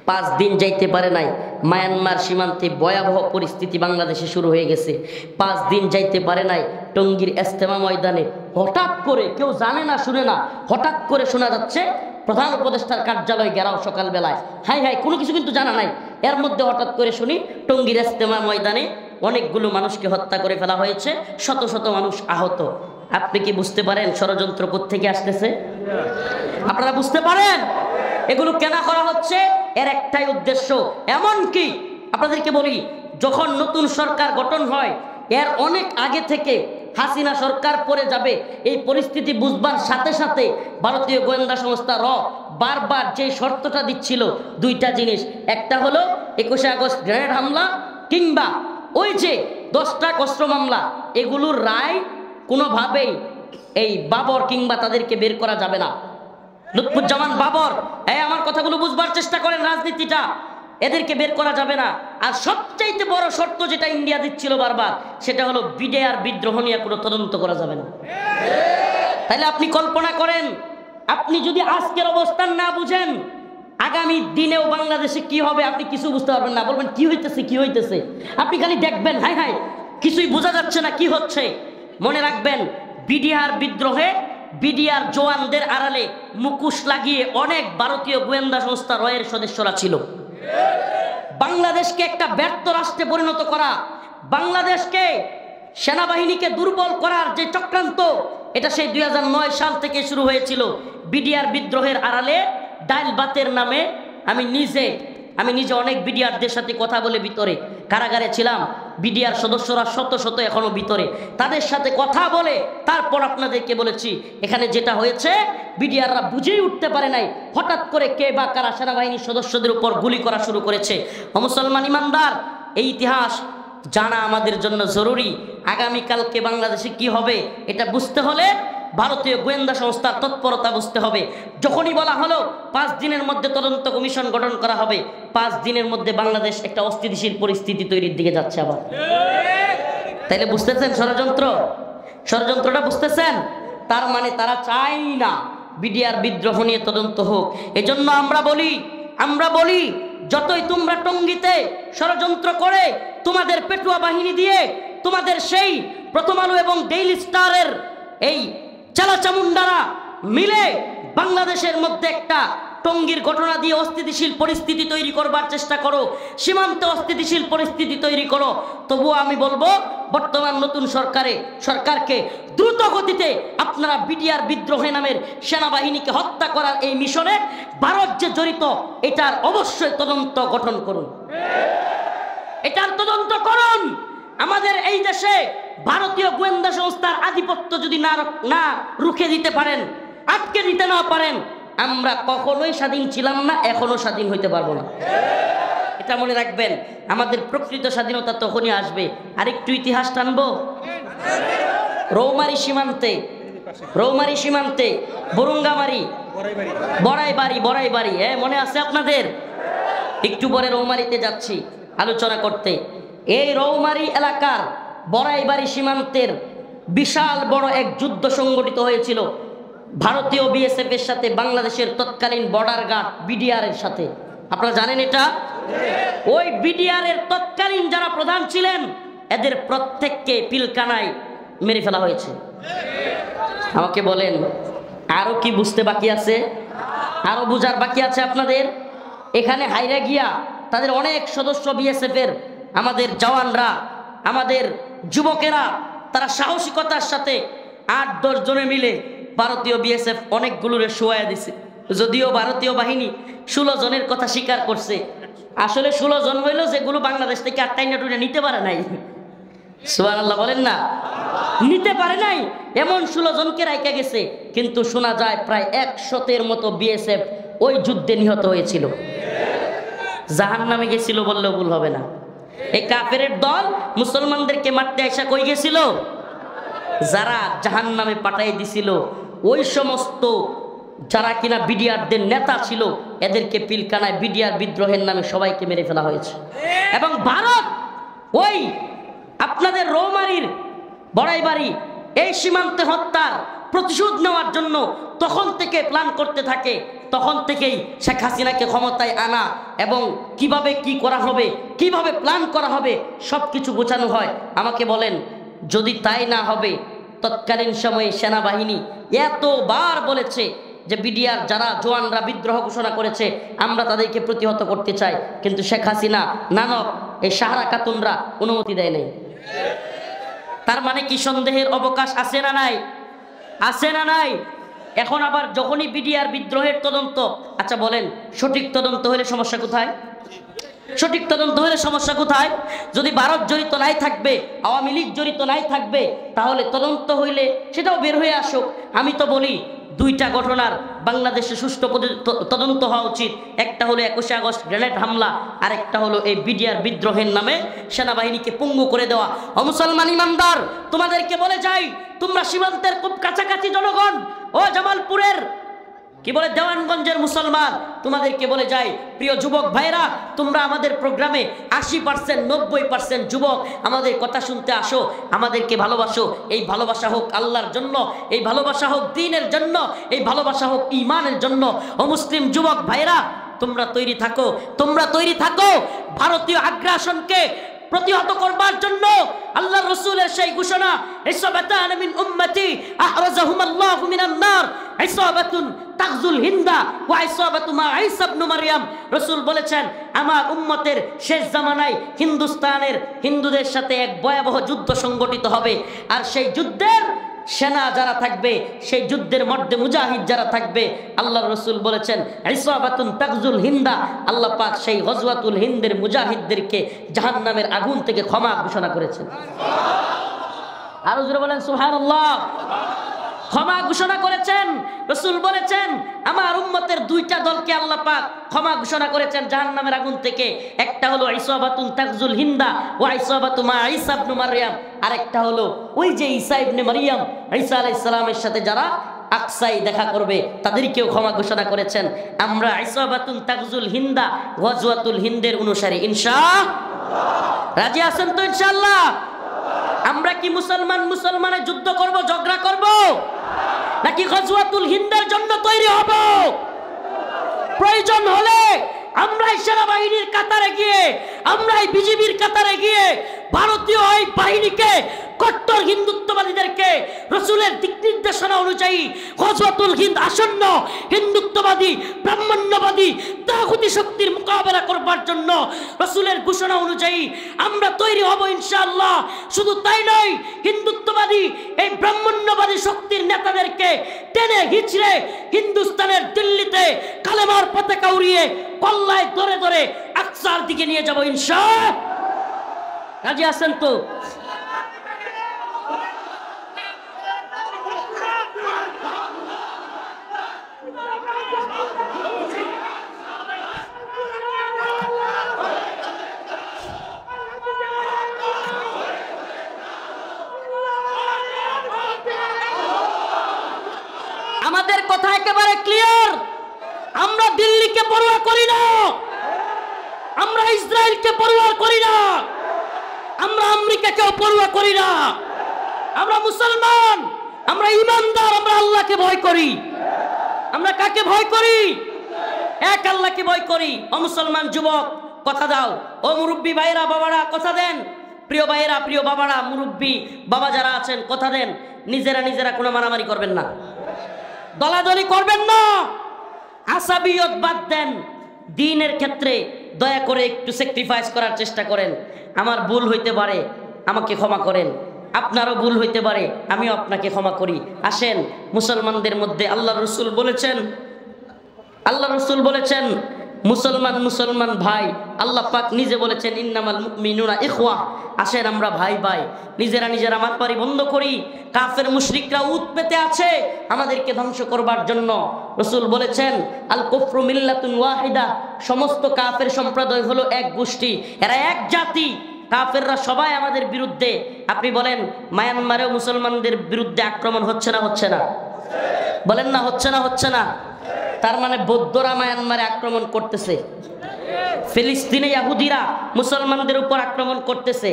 A: 5 দিন যাইতে পারে নাই, মায়ানমার সীমান্তে ভয়াবহ পরিস্থিতি বাংলাদেশে শুরু হয়ে গেছে। 5 দিন যাইতে পারে নাই, টঙ্গীর ইজতেমা ময়দানে হঠাৎ করে, কেউ জানে না শুনে না, হঠাৎ করে শোনা যাচ্ছে প্রধান উপদেষ্টার কার্যালয় ঘেরাও সকালবেলায়। হাই কোনো কিছু কিন্তু জানা নাই, এর মধ্যে হঠাৎ করে শুনি টঙ্গীর ইজতেমা ময়দানে অনেকগুলো মানুষকে হত্যা করে ফেলা হয়েছে, শত শত মানুষ আহত। আপনি কি বুঝতে পারেন ষড়যন্ত্র কোত্থেকে আসতেছে? আপনারা বুঝতে পারেন এগুলো কেন করা হচ্ছে? এর একটাই উদ্দেশ্য। এমনকি আপনাদেরকে বলি, যখন নতুন সরকার গঠন হয়, এর অনেক আগে থেকে হাসিনা সরকার পড়ে যাবে, এই পরিস্থিতি বুঝবার সাথে সাথে ভারতীয় গোয়েন্দা সংস্থা র বারবার যে শর্তটা দিচ্ছিল, 2টা জিনিস। একটা হলো 21শে আগস্ট গ্রেনেড হামলা, কিংবা ওই যে 10টা অস্ত্র মামলা, এগুলোর রায় কোনোভাবেই এই বাবর কিংবা তাদেরকে বের করা যাবে না। লুৎফুজ্জামান বাবর, আমার কথাগুলো বুঝবার চেষ্টা করেন, রাজনীতিটা, এদেরকে বের করা যাবে না। আর সবচাইতে বড় শর্ত যেটা ইন্ডিয়া দিচ্ছিল বারবার, সেটা হলো বিডিআর বিদ্রোহ নিয়ে কোনো তদন্ত করা যাবে না। তাহলে আপনি কল্পনা করেন, আপনি যদি আজকের অবস্থান না বুঝেন, আগামী দিনেও বাংলাদেশে কি হবে আপনি কিছু বুঝতে পারবেন না। বলবেন কি হইতেছে, আপনি খালি দেখবেন হাই কিছুই বোঝা যাচ্ছে না কি হচ্ছে। মনে রাখবেন, বিডিআর বিদ্রোহে বিডিআর জওয়ানদের আড়ালে মুখোশ লাগিয়ে অনেক ভারতীয় গোয়েন্দা সংস্থা রয়ের সদস্যরা ছিল। বাংলাদেশকে একটা ব্যর্থ রাষ্ট্রে পরিণত করা, বাংলাদেশকে সেনাবাহিনীকে দুর্বল করার যে চক্রান্ত, এটা সেই 2009 সাল থেকে শুরু হয়েছিল। বিডিআর বিদ্রোহের আড়ালে ডাইল বাতের নামে আমি নিজে অনেক বিডিআরদের সাথে কথা বলে, ভিতরে কারাগারে ছিলাম, বিডিআর সদস্যরা শত শত এখনো ভিতরে, তাদের সাথে কথা বলে তারপর আপনাদেরকে বলেছি, এখানে যেটা হয়েছে বিডিআররা বুঝেই উঠতে পারে নাই, হঠাৎ করে কে বা কারা সেনাবাহিনীর সদস্যদের উপর গুলি করা শুরু করেছে। মুসলমান ইমানদার, এই ইতিহাস জানা আমাদের জন্য জরুরি। আগামীকালকে বাংলাদেশে কি হবে এটা বুঝতে হলে ভারতীয় গোয়েন্দা সংস্থার তৎপরতা বুঝতে হবে। যখনই বলা হলো 5 দিনের মধ্যে তদন্ত কমিশন গঠন করা হবে, 5 দিনের মধ্যে বাংলাদেশ একটা অস্থিতিশীল পরিস্থিতি তৈরির দিকে যাচ্ছে আবার। তাইলে বুঝতেছেন ষড়যন্ত্রটা বুঝতেছেন? তার মানে তারা চাই না বিডিআর বিদ্রোহ নিয়ে তদন্ত হোক। এজন্য আমরা বলি যতই তোমরা টঙ্গীতে ষড়যন্ত্র করে, তোমাদের পেটুয়া বাহিনী দিয়ে, তোমাদের সেই প্রথম আলো এবং ডেইলি স্টারের এই চালাচামুন্ডারা মিলে বাংলাদেশের মধ্যে একটা টঙ্গীর ঘটনা দিয়ে অস্থিতিশীল পরিস্থিতি তৈরি করবার চেষ্টা করো, সীমান্তে অস্থিতিশীল পরিস্থিতি তৈরি করো, তবুও আমি বলবো বর্তমান নতুন সরকারকে দ্রুত গতিতে আপনারা বিডিআর বিদ্রোহ নামের সেনাবাহিনীকে হত্যা করার এই মিশনে ভারত যে জড়িত, এটার অবশ্যই তদন্ত গঠন করুন, এটার তদন্ত করুন। আমাদের এই দেশে ভারতীয় গোয়েন্দা সংস্থার আধিপত্য যদি না রুখে দিতে পারেন, আটকে দিতে না পারেন, আমরা কখনোই স্বাধীন ছিলাম না, এখনো স্বাধীন হইতে পারবো না। এটা মনে রাখবেন, আমাদের প্রকৃত স্বাধীনতা তখনই আসবে। আরেকটু ইতিহাস টানবো। রৌমারী সীমান্তে বরুঙ্গামারি, বড়াইবাড়ি, মনে আছে আপনাদের? একটু পরে রৌমারীতে যাচ্ছি আলোচনা করতে। এই রৌমারী এলাকার বড়াইবাড়ি সীমান্তের বিশাল বড় এক যুদ্ধ সংগঠিত হয়েছিল ভারতীয় বিএসএফ এর সাথে বাংলাদেশের তৎকালীন বর্ডার গার্ড বিডিআর এর সাথে। আপনারা জানেন এটা? ওই বিডিআর এর তৎকালীন যারা প্রধান ছিলেন এদের প্রত্যেককে পিলকানায় মেরে ফেলা হয়েছে। আমাকে বলেন আরো কি বুঝতে বাকি আছে? আরো বুঝার বাকি আছে আপনাদের? এখানে হাইরা গিয়া তাদের অনেক সদস্য বিএসএফ এর, আমাদের জওয়ানরা, আমাদের যুবকেরা, তারা সাহসিকতার সাথে 8-10 জনে মিলে ভারতীয় বিএসএফ অনেকগুলোরে শোয়া দিছে। যদিও ভারতীয় বাহিনী 16 জনের কথা স্বীকার করছে, আসলে 16 জন হইল যেগুলো বাংলাদেশ থেকে আটটাইনা টুইনা নিতে পারে নাই। সুবহানাল্লাহ বলেন না, নিতে পারে নাই এমন 16 জনকে রাইখা গেছে। কিন্তু শোনা যায় প্রায় 100-এর মতো বিএসএফ ওই যুদ্ধে নিহত হয়েছিল। জাহান্নামে গেছিল বললেও ভুল হবে না। এই কাফেরের দল মুসলমানদেরকে মারতে আসা কই গেছিল? যারা জাহান্নামে পাঠাই দিছিল ওই সমস্ত যারা কিনা বিডিআরদের নেতা ছিল এদেরকে পিলকানায় বিডিআর বিদ্রোহের নামে সবাইকে মেরে ফেলা হয়েছে। এবং ভারত ওই আপনাদের রৌমারীর বড়াইবাড়ি এই সীমান্তে হত্যার প্রতিশোধ নেওয়ার জন্য তখন থেকে প্ল্যান করতে থাকে। তখন থেকেই শেখ হাসিনাকে ক্ষমতায় আনা এবং কিভাবে কি করা হবে, কিভাবে প্ল্যান করা হবে সব কিছু গোছানো হয়। আমাকে বলেন যদি তাই না হবে, তৎকালীন সময়ে সেনাবাহিনী এতবার বলেছে যে বিডিআর যারা জওয়ানরা বিদ্রোহ ঘোষণা করেছে আমরা তাদেরকে প্রতিহত করতে চাই, কিন্তু শেখ হাসিনা, নানক, এই সাহারা খাতুনরা অনুমতি দেয় নাই। তার মানে কি সন্দেহের অবকাশ আছে না নাই? আছে না নাই? এখন আবার যখনই বিডিআর বিদ্রোহের তদন্ত, আচ্ছা বলেন সঠিক তদন্ত হলে সমস্যা কোথায়? সঠিক তদন্ত হলে সমস্যা কোথায়? যদি ভারত জড়িত নাই থাকবে, আওয়ামী লীগ জড়িত নাই থাকবে, তাহলে তদন্ত হইলে সেটাও বের হয়ে আসুক। আমি তো বলি দুইটা ঘটনার বাংলাদেশে সুষ্ঠু তদন্ত হওয়া উচিত। একটা হলো 21শে আগস্ট গ্রেনেড হামলা, আর একটা হলো এই বিডিআর বিদ্রোহের নামে সেনাবাহিনীকে পঙ্গু করে দেওয়া। ও মুসলমান ইমানদার, তোমাদেরকে বলে যাই, তোমরা সীমান্তের খুব কাছাকাছি জনগণ, ও জামালপুরের কি বলে দেওয়ানগঞ্জের মুসলমান, তোমাদেরকে বলে যাই প্রিয় যুবক ভাইরা, তোমরা আমাদের প্রোগ্রামে 80% 90% যুবক আমাদের কথা শুনতে আসো, আমাদেরকে ভালোবাসো। এই ভালোবাসা হোক আল্লাহর জন্য, এই ভালোবাসা হোক দ্বীনের জন্য, এই ভালোবাসা হোক ঈমানের জন্য। ও মুসলিম যুবক ভাইরা, তোমরা তৈরি থাকো, তোমরা তৈরি থাকো ভারতীয় আগ্রাসনকে প্রতিহত করবার জন্য। আল্লাহর রাসূলের সেই ঘোষণা, ইসাবাতান মিন উম্মতি আহরাজাহুমাল্লাহু মিনান নার, ইসাবাতুন তাগজুল হিন্দা ওয়া ইসাবাতু মা ঈসা ইবনে মারইয়াম। রাসূল বলেছেন আমার উম্মতের শেষ জামানায় হিন্দুস্তানের হিন্দুদের সাথে এক ভয়াবহ যুদ্ধ সংগঠিত হবে, আর সেই যুদ্ধের সেনা যারা থাকবে, সেই যুদ্ধের মধ্যে মুজাহিদ যারা থাকবে, আল্লাহর রাসূল বলেছেন ইসাবাতুন তাগজুল হিন্দা, আল্লাহ পাক সেই গজওয়াতুল হিন্দের মুজাহিদদেরকে জাহান্নামের আগুন থেকে ক্ষমা ঘোষণা করেছেন। আরো জোরে বলেন সুবহানাল্লাহ। ক্ষমা ঘোষণা করেছেন। রাসূল বলেছেন আমার উম্মতের দুইটা দলকে আল্লাহ পাক ক্ষমা ঘোষণা করেছেন জাহান্নামের আগুন থেকে। একটা হলো ইসাবাতুন তাগজুল হিন্দা ওয়া ইসাবাতু মা ঈসা ইবনে মারইয়াম, আরেকটা হলো ওই যে ঈসা ইবনে মারইয়াম, ঈসা আলাইহিস সালামের সাথে যারা আকসাই দেখা করবে তাদেরকেও ক্ষমা ঘোষণা করেছেন। আমরা ইসাবাতুন তাগজুল হিন্দা গজওয়াতুল হিন্দের অনুসারী ইনশাআল্লাহ। রাজি আছেন তো ইনশাআল্লাহ? আমরা কি মুসলমানে যুদ্ধ করব, ঝগড়া করব, নাকি গজওয়াতুল হিন্দের জন্য তৈরি হব? প্রয়োজন হলে আমরাই সেনাবাহিনীর কাতারে গিয়ে, আমরাই বিজিবির কাতারে গিয়ে ভারতীয় এই বাহিনীকে, কট্টর হিন্দুত্ববাদীদেরকে রাসূলের দিক নির্দেশনা অনুযায়ী গজওয়াতুল হিন্দ আসন্ন হিন্দুত্ববাদী ব্রাহ্মণ্যবাদী তাগুতি শক্তির মোকাবেলা করবার জন্য রাসূলের ঘোষণা অনুযায়ী আমরা তৈরি হব ইনশাআল্লাহ। শুধু তাই নয়, হিন্দুত্ববাদী এই ব্রাহ্মণ্যবাদী শক্তির নেতাদেরকে টেনে হিচড়ে হিন্দুস্তানের দিল্লিতে কালেমার পতাকা উড়িয়ে কল্লায় ধরে ধরে আকসার দিকে নিয়ে যাব ইনশাআল্লাহ। রাজি আছেন তো? আমাদের কথা একেবারে ক্লিয়ার, আমরা দিল্লিকে পরোয়া করি না, আমরা ইসরায়েলকে পরোয়া করি না, আমরা আমেরিকাকেও পরোয়া করি না। আমরা মুসলমান, আমরা ইমানদার, আমরা আল্লাহকে ভয় করি। আমরা কাকে ভয় করি? এক আল্লাহকে ভয় করি। ও মুসলমান যুবক, কথা দাও। ও মুরব্বী ভাইরা, বাবারা, কথা দেন। প্রিয় ভাইরা, প্রিয় বাবারা, মুরব্বী বাবা যারা আছেন, কথা দেন। নিজেরা কোনো মারামারি করবেন না, দলাদলি করবেন না, আসাবিয়ত বাদ দেন। দ্বীনের ক্ষেত্রে দয়া করে একটু স্যাক্রিফাইস করার চেষ্টা করেন। আমার ভুল হইতে পারে, আমাকে ক্ষমা করেন। আপনারও ভুল হইতে পারে, আমিও আপনাকে ক্ষমা করি। আসেন, মুসলমানদের মধ্যে আল্লাহ রসুল বলেছেন মুসলমান ভাই। আল্লাহ পাক নিজে বলেছেন ইন্নামাল মুমিনুনা ইখওয়া। আসেন আমরা ভাই ভাই, নিজেরা মারামারি বন্ধ করি। কাফের মুশরিকরা উত পেতে আছে আমাদেরকে ধ্বংস করবার জন্য। রসুল বলেছেন আল কুফরু মিল্লাতুন ওয়াহিদা, সমস্ত কাফের সম্প্রদায় হলো এক গোষ্ঠী, এরা এক জাতি। কাফেররা সবাই আমাদের বিরুদ্ধে। আপনি বলেন মায়ানমারেও মুসলমানদের বিরুদ্ধে আক্রমণ হচ্ছে না? বলেন না, হচ্ছে না? তার মানে বৌদ্ধরা মায়ানমারে আক্রমণ করতেছে, ফিলিস্তিনে ইহুদিরা মুসলমানদের উপর আক্রমণ করতেছে,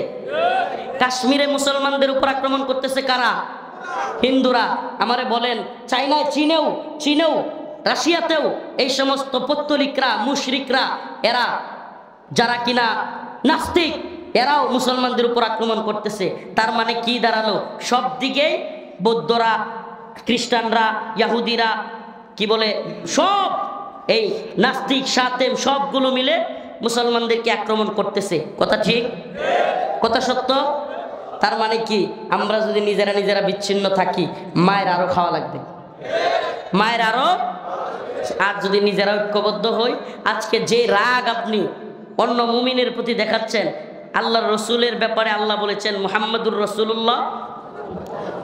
A: কাশ্মীরে মুসলমানদের উপর আক্রমণ করতেছে কারা? হিন্দুরা। আমারে বলেন চাইনায়, চীনেও, রাশিয়াতেও এই সমস্ত পত্তলিকরা, মুশরিকরা, এরা যারা কিনা নাস্তিক, এরাও মুসলমানদের উপর আক্রমণ করতেছে। তার মানে কি দাঁড়ালো? সব দিকে বৌদ্ধরা, খ্রিস্টানরা, ইহুদিরা, কি বলে, সব এই নাস্তিক সাতেম সবগুলো মিলে মুসলমানদেরকে আক্রমণ করতেছে। কথা ঠিক? কথা সত্য? তার মানে কি, আমরা যদি নিজেরা বিচ্ছিন্ন থাকি, মায়ের আরো খাওয়া লাগবে, মায়ের আরো। আর যদি নিজেরা ঐক্যবদ্ধ হই, আজকে যে রাগ আপনি অন্য মুমিনের প্রতি দেখাচ্ছেন, আল্লাহর রসুলের ব্যাপারে আল্লাহ বলেছেন মুহাম্মাদুর রাসূলুল্লাহ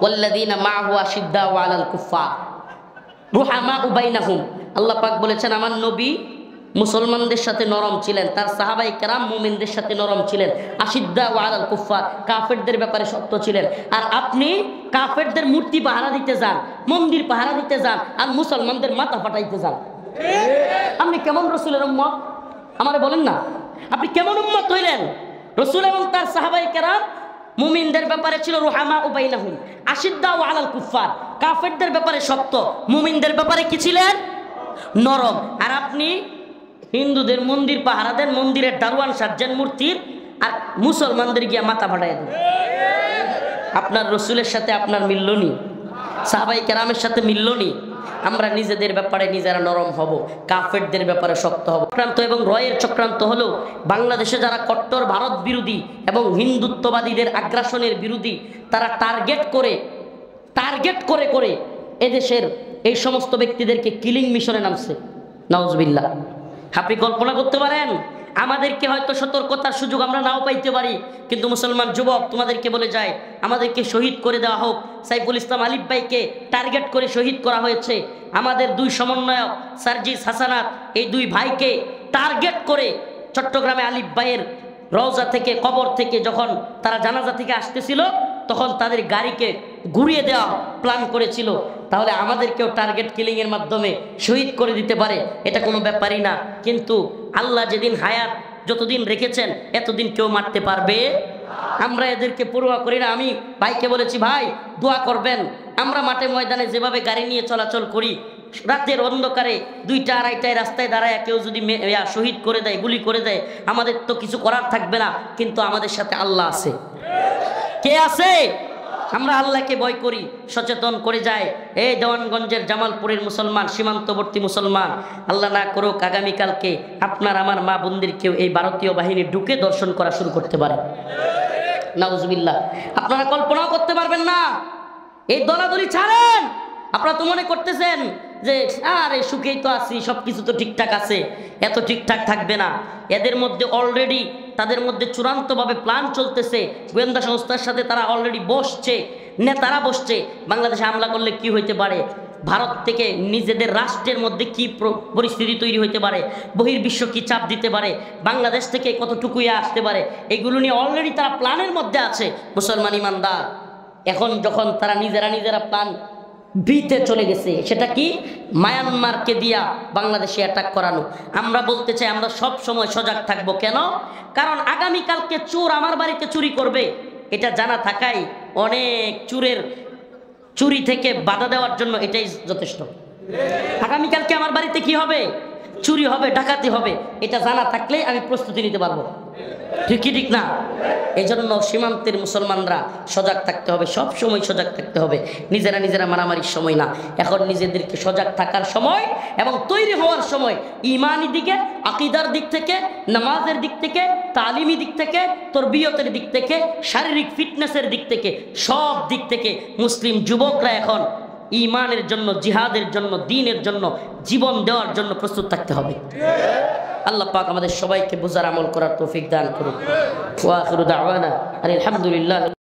A: ওয়াল্লাযীনা মাআহু আশিদ্দাউ আলাল কুফফার রুহামাউ বাইনাহুম। আল্লাহ পাক বলেছেন আমার নবী মুসলমানদের সাথে নরম ছিলেন, তার সাহাবায়ে কেরাম মুমিনদের সাথে নরম ছিলেন। আশিদ্দাউ আলাল কুফফার, কাফেরদের ব্যাপারে শক্ত ছিলেন। আর আপনি কাফেরদের মূর্তি পাহারা দিতে যান, মন্দির পাহারা দিতে যান, আর মুসলমানদের মাথা ফাটাইতে যান। আপনি কেমন রসুলের উম্মত? আমারে বলেন না, আপনি কেমন উম্মত হইলেন? রসুল এবং তার সাহাবায়ে কেরাম মুমিনদের ব্যাপারে ছিল রুহামাউ বাইনাহুম, আশিদ্দাউ আলাল কুফফার, কাফেরদের ব্যাপারে শক্ত, মুমিনদের ব্যাপারে কি ছিলেন? নরম। আর আপনি হিন্দুদের মন্দির পাহারা দেন, মন্দিরের দারোয়ান সাজ্জান মূর্তির, আর মুসলমানদের গিয়া মাথা ফাটাই দেন। আপনার রসুলের সাথে আপনার মিললনি, সাহাবায়ে কেরামের সাথে মিললনি। আমরা নিজেদের ব্যাপারে নিজেরা নরম হব, কাফেরদের ব্যাপারে শক্ত হব। চক্রান্ত এবং রয়ের চক্রান্ত হলো বাংলাদেশে যারা কট্টর ভারত বিরোধী এবং হিন্দুত্ববাদীদের আগ্রাসনের বিরোধী, তারা টার্গেট করে এদেশের এই সমস্ত ব্যক্তিদেরকে কিলিং মিশনে নামছে। নাউজুবিল্লাহ। আপনি কল্পনা করতে পারেন, আমাদেরকে হয়তো সতর্কতার সুযোগ আমরা নাও পাইতে পারি, কিন্তু মুসলমান যুবক তোমাদেরকে বলে যায়, আমাদেরকে শহীদ করে দেওয়া হোক। সাইফুল ইসলাম আলিফ ভাইকে টার্গেট করে শহীদ করা হয়েছে। আমাদের দুই সমন্বয়ক সার্জিস হাসানাত, এই দুই ভাইকে টার্গেট করে চট্টগ্রামে আলিফ ভাইয়ের রওজা থেকে, কবর থেকে যখন তারা জানাজা থেকে আসতেছিল, তখন তাদের গাড়িকে ঘুরিয়ে দেওয়া প্ল্যান করেছিল। তাহলে আমাদেরকেও টার্গেট কিলিংয়ের মাধ্যমে শহীদ করে দিতে পারে, এটা কোনো ব্যাপারই না। কিন্তু আল্লাহ যেদিন হায়াত যতদিন রেখেছেন, এতদিন কেউ মারতে পারবে? আমরা এদেরকে পরোয়া করি না। আমি ভাইকে বলেছি, ভাই দোয়া করবেন। আমরা মাঠে ময়দানে যেভাবে গাড়ি নিয়ে চলাচল করি, রাতের অন্ধকারে 2টা 2:30টায় রাস্তায় দাঁড়ায় কেউ যদি শহীদ করে দেয়, গুলি করে দেয়, আমাদের তো কিছু করার থাকবে না। কিন্তু আমাদের সাথে আল্লাহ আছে। কে আছে? আমরা আল্লাহকে ভয় করি, সচেতন করে যায়। এই দেওয়ানগঞ্জের জামালপুরের মুসলমান, সীমান্তবর্তী মুসলমান, আল্লাহ না করুক আগামীকালকে আপনার আমার মা বোনদেরকেও এই ভারতীয় বাহিনী ঢুকে দর্শন করা শুরু করতে পারে। নাউজুবিল্লাহ। আপনারা কল্পনাও করতে পারবেন না। এই দলাদলি ছাড়েন। আপনারা তো মনে করতেছেন যে আরে সুখেই তো আছি, সব কিছু তো ঠিকঠাক আছে। এত ঠিকঠাক থাকবে না। এদের মধ্যে অলরেডি তাদের মধ্যে চূড়ান্তভাবে প্ল্যান চলতেছে। গোয়েন্দা সংস্থার সাথে তারা অলরেডি বসছে, নেতারা বসছে। বাংলাদেশে হামলা করলে কি হইতে পারে, ভারত থেকে নিজেদের রাষ্ট্রের মধ্যে কি পরিস্থিতি তৈরি হইতে পারে, বহির্বিশ্ব কি চাপ দিতে পারে, বাংলাদেশ থেকে কতটুকু আসতে পারে, এগুলো নিয়ে অলরেডি তারা প্ল্যানের মধ্যে আছে। মুসলমান ইমানদার, এখন যখন তারা নিজেরা প্ল্যান বিতে চলে গেছে। সেটা কি? মায়ানমারকে দিয়া বাংলাদেশে অ্যাটাক করানো। আমরা বলতে চাই আমরা সব সময় সজাগ থাকবো। কেন? কারণ আগামীকালকে চোর আমার বাড়িতে চুরি করবে, এটা জানা থাকাই অনেক চুরের চুরি থেকে বাধা দেওয়ার জন্য এটাই যথেষ্ট। আগামীকালকে আমার বাড়িতে কি হবে? চুরি হবে, ডাকাতি হবে, এটা জানা থাকলেই আমি প্রস্তুতি নিতে পারবো। ঠিক কি ঠিক না? এই জন্য সীমান্তের মুসলমানরা সজাগ থাকতে হবে, সব সময় সজাগ থাকতে হবে। নিজেরা মারামারির সময় না, এখন নিজেদেরকে সজাগ থাকার সময় এবং তৈরি হওয়ার সময়। ইমানি দিকে, আকীদার দিক থেকে, নামাজের দিক থেকে, তালিমি দিক থেকে, তরবিয়তের দিক থেকে, শারীরিক ফিটনেসের দিক থেকে, সব দিক থেকে মুসলিম যুবকরা এখন ইমানের জন্য, জিহাদের জন্য, দ্বীনের জন্য, জীবন দেওয়ার জন্য প্রস্তুত থাকতে হবে। আল্লাহ পাক আমাদের সবাইকে বুঝার আমল করার তৌফিক দান করুন। ওয়া আখিরু দাওয়ানা আলহামদুলিল্লাহ।